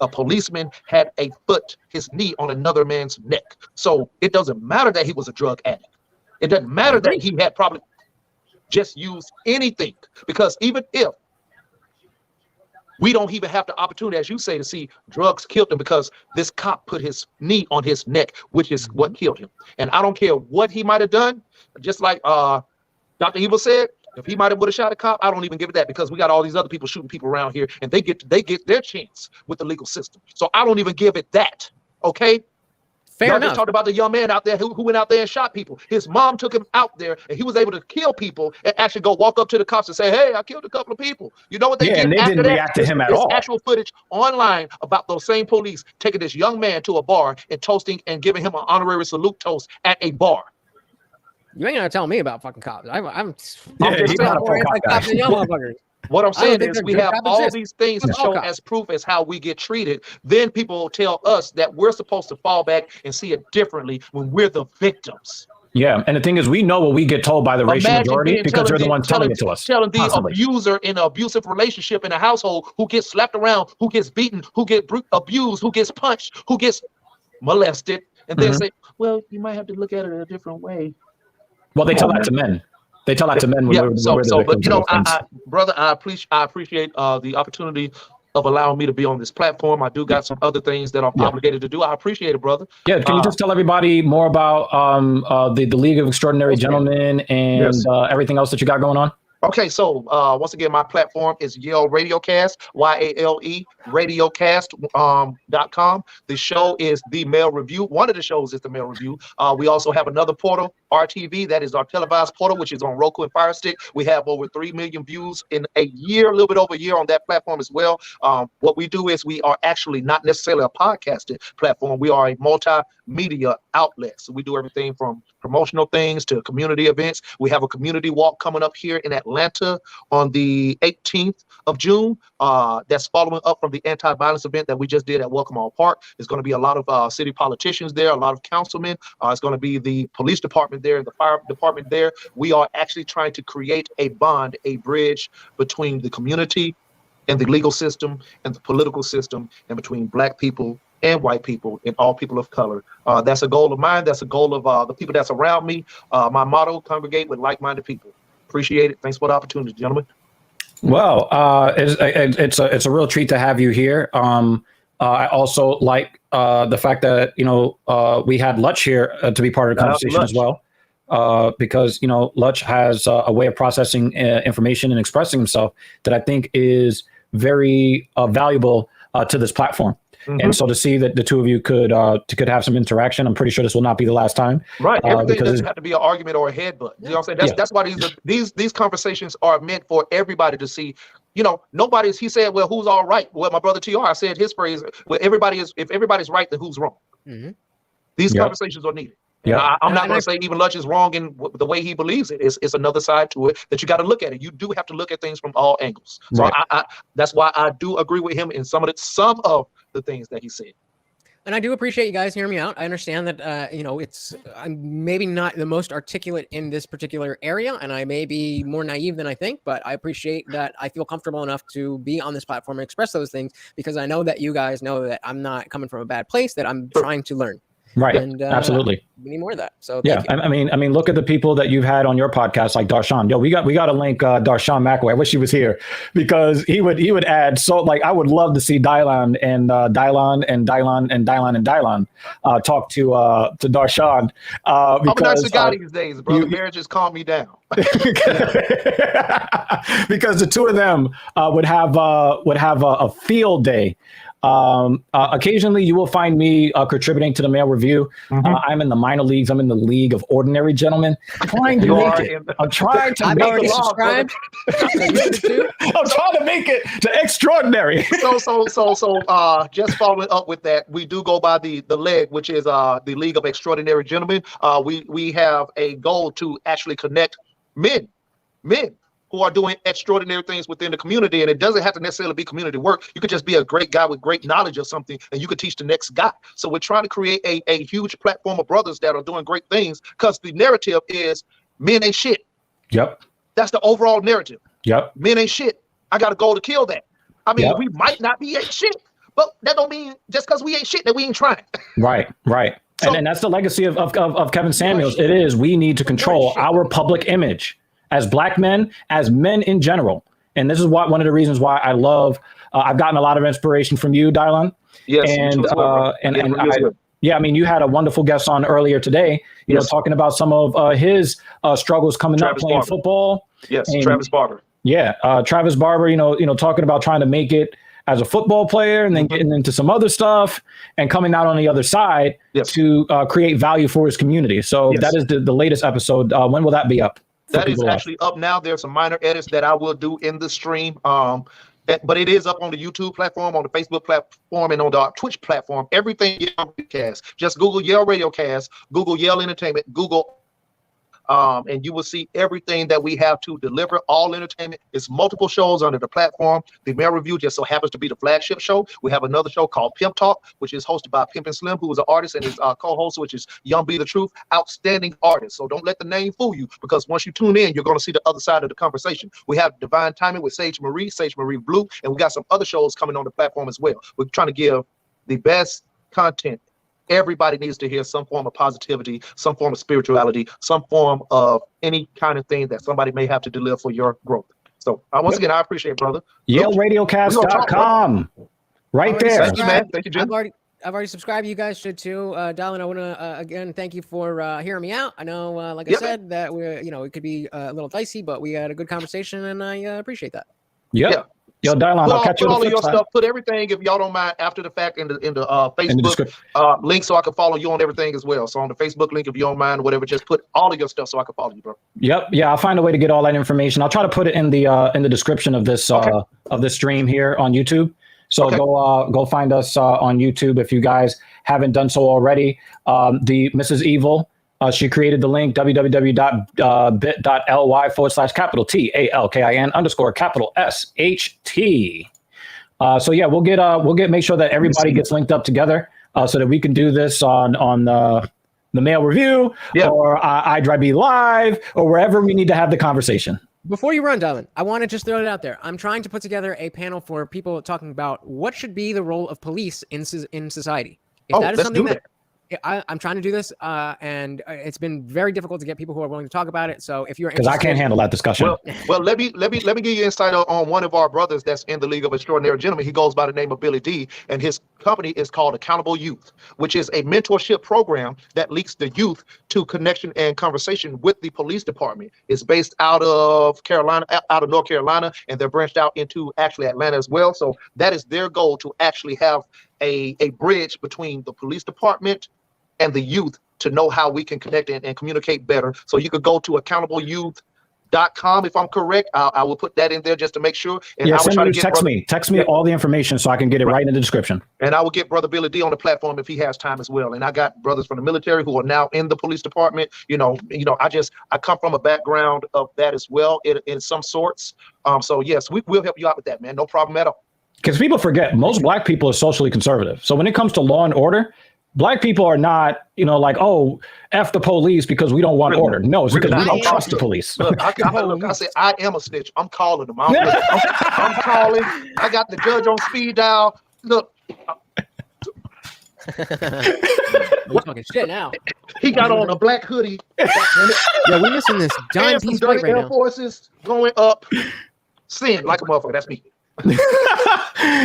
a policeman had his knee on another man's neck. So it doesn't matter that he was a drug addict. It doesn't matter that he had probably just used anything, because even if we don't even have the opportunity, as you say, to see drugs killed him, because this cop put his knee on his neck, which is what killed him. And I don't care what he might have done, just like Dr. Evil said, if he might have would have shot a cop, I don't even give it that, because we got all these other people shooting people around here, and they get their chance with the legal system. So I don't even give it that. Okay. Fair enough. Just talked about the young man out there who went out there and shot people. His mom took him out there, and he was able to kill people and actually go walk up to the cops and say, "Hey, I killed a couple of people." You know what they did? And they didn't react to him at all. There's actual footage online about those same police taking this young man to a bar and toasting and giving him an honorary salute toast at a bar. You ain't gonna tell me about fucking cops. I'm just not a cops and young motherfuckers. What I'm saying is we have all these things to show as proof as how we get treated. Then people tell us that we're supposed to fall back and see it differently when we're the victims. Yeah, and the thing is, we know what we get told by the racial majority because they're the ones telling it to us. Telling the abuser in an abusive relationship in a household who gets slapped around, who gets beaten, who gets abused, who gets punched, who gets molested, and then say, well, you might have to look at it a different way. Well, they tell that to men. They tell that to men when we're the victims. But brother, I appreciate the opportunity of allowing me to be on this platform. I do got some other things that I'm obligated to do. I appreciate it, brother. Yeah, can you just tell everybody more about the League of Extraordinary Gentlemen and everything else that you got going on? Okay, so once again, my platform is Yale Radiocast, YALE Radiocast.com. The show is The Male Review. One of the shows is The Male Review. We also have another portal, RTV, that is our televised portal, which is on Roku and Fire Stick. We have over 3 million views in a year, a little bit over a year on that platform as well. What we do is we are actually not necessarily a podcasted platform. We are a multimedia outlet. So we do everything from promotional things to community events. We have a community walk coming up here in Atlanta on the 18th of June. That's following up from the anti-violence event that we just did at Welcome All Park. There's going to be a lot of city politicians there, a lot of councilmen. It's going to be the police department there, the fire department there. We are actually trying to create a bond, a bridge between the community and the legal system and the political system, and between Black people and white people and all people of color. That's a goal of mine. That's a goal of the people that's around me. My motto, congregate with like-minded people. Appreciate it. Thanks for the opportunity, gentlemen. Well, it's a real treat to have you here. I also like the fact that, we had Lutch here to be part of the conversation as well, because, Lutch has a way of processing information and expressing himself that I think is very valuable to this platform. And so to see that the two of you could have some interaction, I'm pretty sure this will not be the last time. Right. Everything doesn't have to be an argument or a headbutt. You know what I'm saying? That's why these conversations are meant for everybody to see. You know, he said, well, who's all right? Well, my brother TR said his phrase, well, if everybody's right, then who's wrong? These conversations are needed. Yeah, I'm not going to say even Lutch is wrong in the way he believes it. It's another side to it that you got to look at it. You do have to look at things from all angles. So that's why I do agree with him in some of the things that he said. And I do appreciate you guys hearing me out. I understand that, you know, I'm maybe not the most articulate in this particular area, and I may be more naive than I think, but I appreciate that I feel comfortable enough to be on this platform and express those things, because I know that you guys know that I'm not coming from a bad place, that I'm trying to learn. Right. And, absolutely. We need more of that. So yeah, I mean, look at the people that you've had on your podcast, like Darshan. Yo, we got to link Darshan McAway. I wish he was here, because he would add. So like, I would love to see Dylan talk to Darshan. I'm a nice guy these days, bro. The marriage just calmed me down. Because the two of them would have a field day. Occasionally you will find me contributing to the Male Review. I'm in the minor leagues. I'm in the League of Ordinary Gentlemen. I'm trying to make it to extraordinary. So just following up with that, we do go by the lled, which is the League of Extraordinary Gentlemen. We have a goal to actually connect men who are doing extraordinary things within the community. And it doesn't have to necessarily be community work. You could just be a great guy with great knowledge of something, and you could teach the next guy. So we're trying to create a huge platform of brothers that are doing great things, because the narrative is men ain't shit. Yep. That's the overall narrative. Yep. Men ain't shit. I got a goal to kill that. I mean, we might not be ain't shit, but that don't mean just because we ain't shit that we ain't trying. Right. So, and that's the legacy of Kevin Samuels. It is, we need to control our public image as Black men, as men in general. And this is one of the reasons why I love, I've gotten a lot of inspiration from you, Dylan. Yes. I mean, you had a wonderful guest on earlier today, you know, talking about some of his struggles coming up playing football. Yes, and, Travis Barber. Yeah, Travis Barber, you know, talking about trying to make it as a football player, and then getting into some other stuff and coming out on the other side to create value for his community. So that is the latest episode. When will that be up? That is actually up now. There's some minor edits that I will do in the stream. But it is up on the YouTube platform, on the Facebook platform, and on the Twitch platform. Everything Yell Radiocast. Just Google Yell Radiocast, Google Yell Entertainment, Google, and you will see everything that we have to deliver. All entertainment. It's multiple shows under the platform. The Male Review just so happens to be the flagship show. We have another show called Pimp Talk, which is hosted by Pimp and Slim, who is an artist, and his co-host, which is Young Be the Truth. Outstanding artist. So don't let the name fool you, because once you tune in, you're going to see the other side of the conversation. We have Divine Timing with Sage Marie Blue, and we got some other shows coming on the platform as well. We're trying to give the best content. Everybody needs to hear some form of positivity, some form of spirituality, some form of any kind of thing that somebody may have to deliver for your growth. So once again, I appreciate it, brother. YellRadiocast.com. Right there. Thank you, man. Thank you, Jim. I've already subscribed. You guys should too. Dylan, I want to again thank you for hearing me out. I know, like I said, that it could be a little dicey, but we had a good conversation, and I appreciate that. Yeah. Yo, Dylan, I'll catch you on the flip side. Put everything, if y'all don't mind, after the fact in the Facebook link, so I can follow you on everything as well. So on the Facebook link, if you don't mind, whatever, just put all of your stuff so I can follow you, bro. Yep. Yeah, I'll find a way to get all that information. I'll try to put it in the description of this stream here on YouTube. So go find us on YouTube if you guys haven't done so already. The Mrs. Evil. She created the link www.bit.ly/TALKIN_SHT. So yeah, we'll make sure that everybody gets linked up together so that we can do this on the Male Review or IDRYB Live or wherever we need to have the conversation. Before you run, Dylan, I want to just throw it out there. I'm trying to put together a panel for people talking about what should be the role of police in society. If that is something that I'm trying to do this, and it's been very difficult to get people who are willing to talk about it. So if you're because I can't handle that discussion. Well, let me give you insight on one of our brothers that's in the League of Extraordinary Gentlemen. He goes by the name of Billy D, and his company is called Accountable Youth, which is a mentorship program that leads the youth to connection and conversation with the police department. It's based out of North Carolina, and they're branched out into actually Atlanta as well. So that is their goal, to actually have a bridge between the police department and the youth to know how we can connect and communicate better. So you could go to accountable.youth.com if I'm correct. I will put that in there just to make sure. And yeah, I will try to text me all the information so I can get it right in the description. And I will get Brother Billy D on the platform if he has time as well. And I got brothers from the military who are now in the police department. I come from a background of that as well in some sorts. So yes, we'll help you out with that, man. No problem at all. Because people forget, most black people are socially conservative. So when it comes to law and order, black people are not, like, oh, F the police because we don't want order. No, it's because we don't trust the police. Look, I said, I am a snitch. I'm calling them. I'm calling. I got the judge on speed dial. Look. We're talking shit now. He got on a black hoodie. Yeah, we're missing this dime piece right Air now. Forces going up. Sin like a motherfucker. That's me.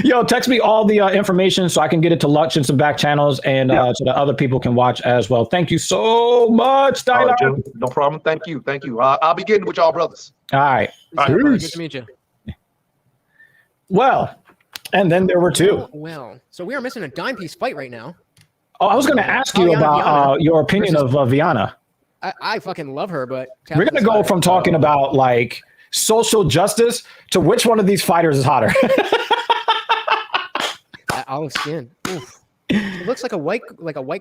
Yo, text me all the information so I can get it to Lutch and some back channels, and so that other people can watch as well. Thank you so much, Tyler. Right, no problem. Thank you. I'll be getting with y'all brothers. All right. Good to meet you. Well, and then there were two. Well, so we are missing a dime piece fight right now. Oh, I was going to ask you about your opinion of Viana. I fucking love her, but we're going to go from talking about like social justice to which one of these fighters is hotter. That olive skin. Oof. It looks like a white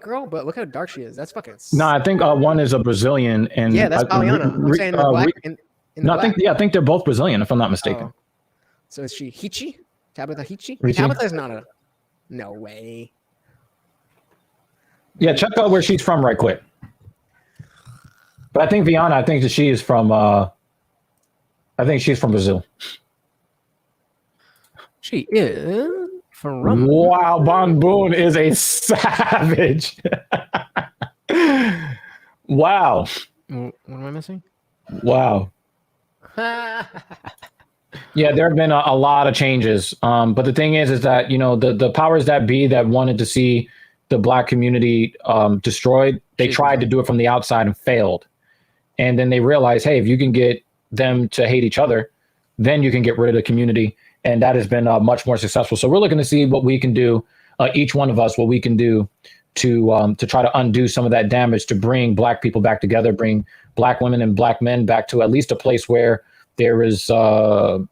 girl, but look how dark she is. That's fucking. No, I think one is a Brazilian, and yeah, that's Poliana. I'm saying the black. I think they're both Brazilian, if I'm not mistaken. Oh. So is she Hichi? Tabitha Hichi? Richie? Tabitha is not a. No way. Yeah, check out where she's from right quick. But I think Viana, I think that she is from. I think she's from Brazil. She is from. Wow, Bon Boon is a savage. Wow. What am I missing? Wow. Yeah, there have been a lot of changes. But the thing is that, the powers that be that wanted to see the black community destroyed, they tried to do it from the outside and failed. And then they realized, hey, if you can get them to hate each other, then you can get rid of the community. And that has been much more successful. So we're looking to see what we can do, each one of us, what we can do to try to undo some of that damage, to bring black people back together, bring black women and black men back to at least a place where there is, some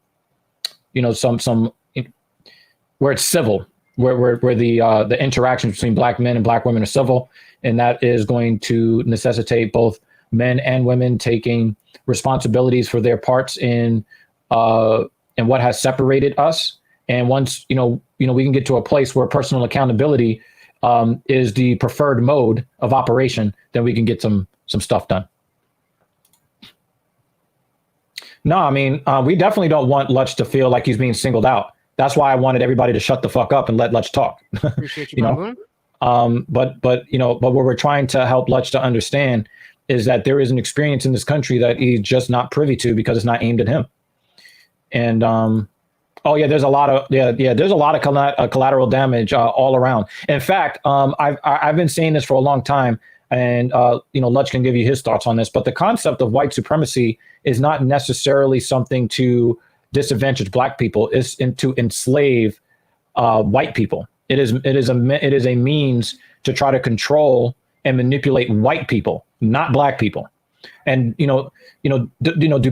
where it's civil, where the interactions between black men and black women are civil. And that is going to necessitate both men and women taking responsibilities for their parts in what has separated us. And once, we can get to a place where personal accountability is the preferred mode of operation, then we can get some stuff done. No, I mean, we definitely don't want Lutch to feel like he's being singled out. That's why I wanted everybody to shut the fuck up and let Lutch talk. Appreciate you, But what we're trying to help Lutch to understand is that there is an experience in this country that he's just not privy to because it's not aimed at him. And there's a lot of collateral damage all around. In fact, I've been saying this for a long time, and Lutch can give you his thoughts on this. But the concept of white supremacy is not necessarily something to disadvantage black people. It's to enslave white people. It is a means to try to control and manipulate white people, not black people. And do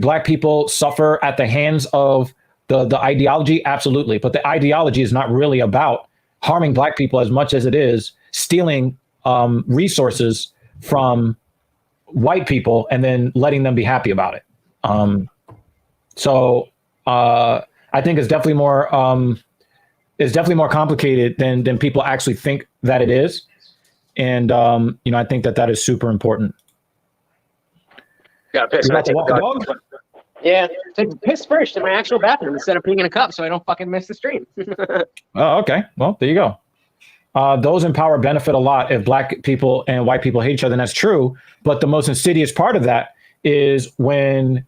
black people suffer at the hands of the ideology? Absolutely. But the ideology is not really about harming black people as much as it is stealing resources from white people and then letting them be happy about it. So I think it's definitely more complicated than people actually think that it is. And I think that is super important. Got piss. Take a dog? Yeah, take a piss first in my actual bathroom instead of peeing in a cup, so I don't fucking miss the stream. Oh, okay. Well, there you go. Those in power benefit a lot if black people and white people hate each other, and that's true. But the most insidious part of that is when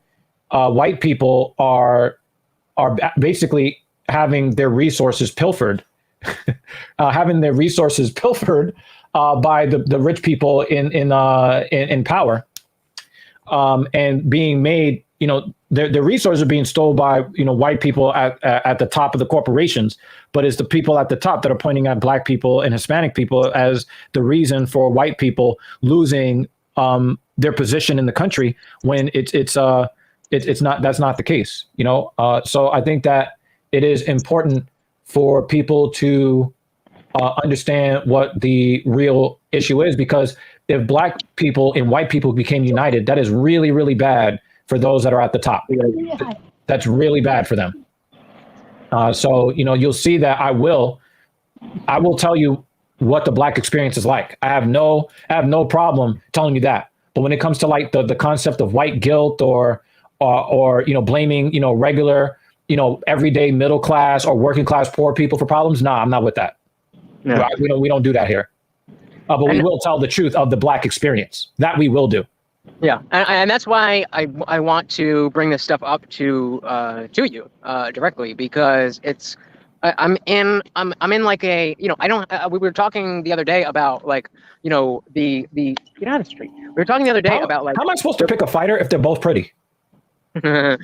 white people are basically having their resources pilfered having their resources pilfered by the rich people in power, and being made, their resources are being stolen by, white people at the top of the corporations, but it's the people at the top that are pointing at Black people and Hispanic people as the reason for white people losing their position in the country, when it's not, that's not the case, So I think that it is important for people to understand what the real issue is, because if Black people and white people became united, that is really, really bad for those that are at the top. That's really bad for them. So, you'll see that I will tell you what the Black experience is like. I have no problem telling you that. But when it comes to like the concept of white guilt or blaming, regular, everyday middle class or working class poor people for problems, nah, I'm not with that. No. We don't do that here. But we will tell the truth of the Black experience. That we will do. Yeah, and that's why I want to bring this stuff up to you directly, because it's I'm in like a I don't we were talking the other day about like the get out of the street. We were talking the other day about like, how am I supposed to pick a fighter if they're both pretty? You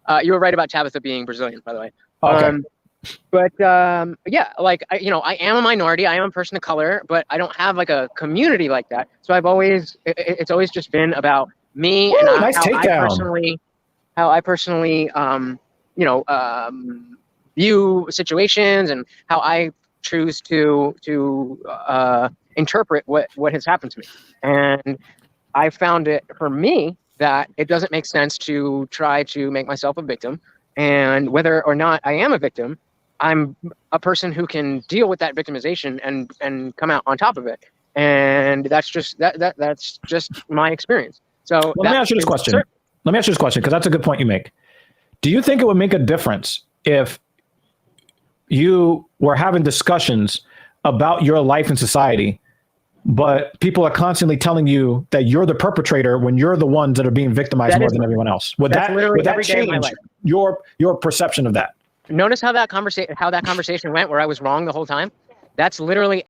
were right about Tabitha being Brazilian, by the way. Okay. But yeah, like I am a minority. I am a person of color, but I don't have like a community like that. So it's always just been about me. Ooh, and nice how I personally view situations and how I choose to interpret what has happened to me. And I found it for me that it doesn't make sense to try to make myself a victim. And whether or not I am a victim, I'm a person who can deal with that victimization and come out on top of it. And that's just that's just my experience. So let me ask you this question. Let me ask you this question, because that's a good point you make. Do you think it would make a difference if you were having discussions about your life in society, but people are constantly telling you that you're the perpetrator when you're the ones that are being victimized more than everyone else? Would that change your perception of that? Notice how that conversation went, where I was wrong the whole time. That's literally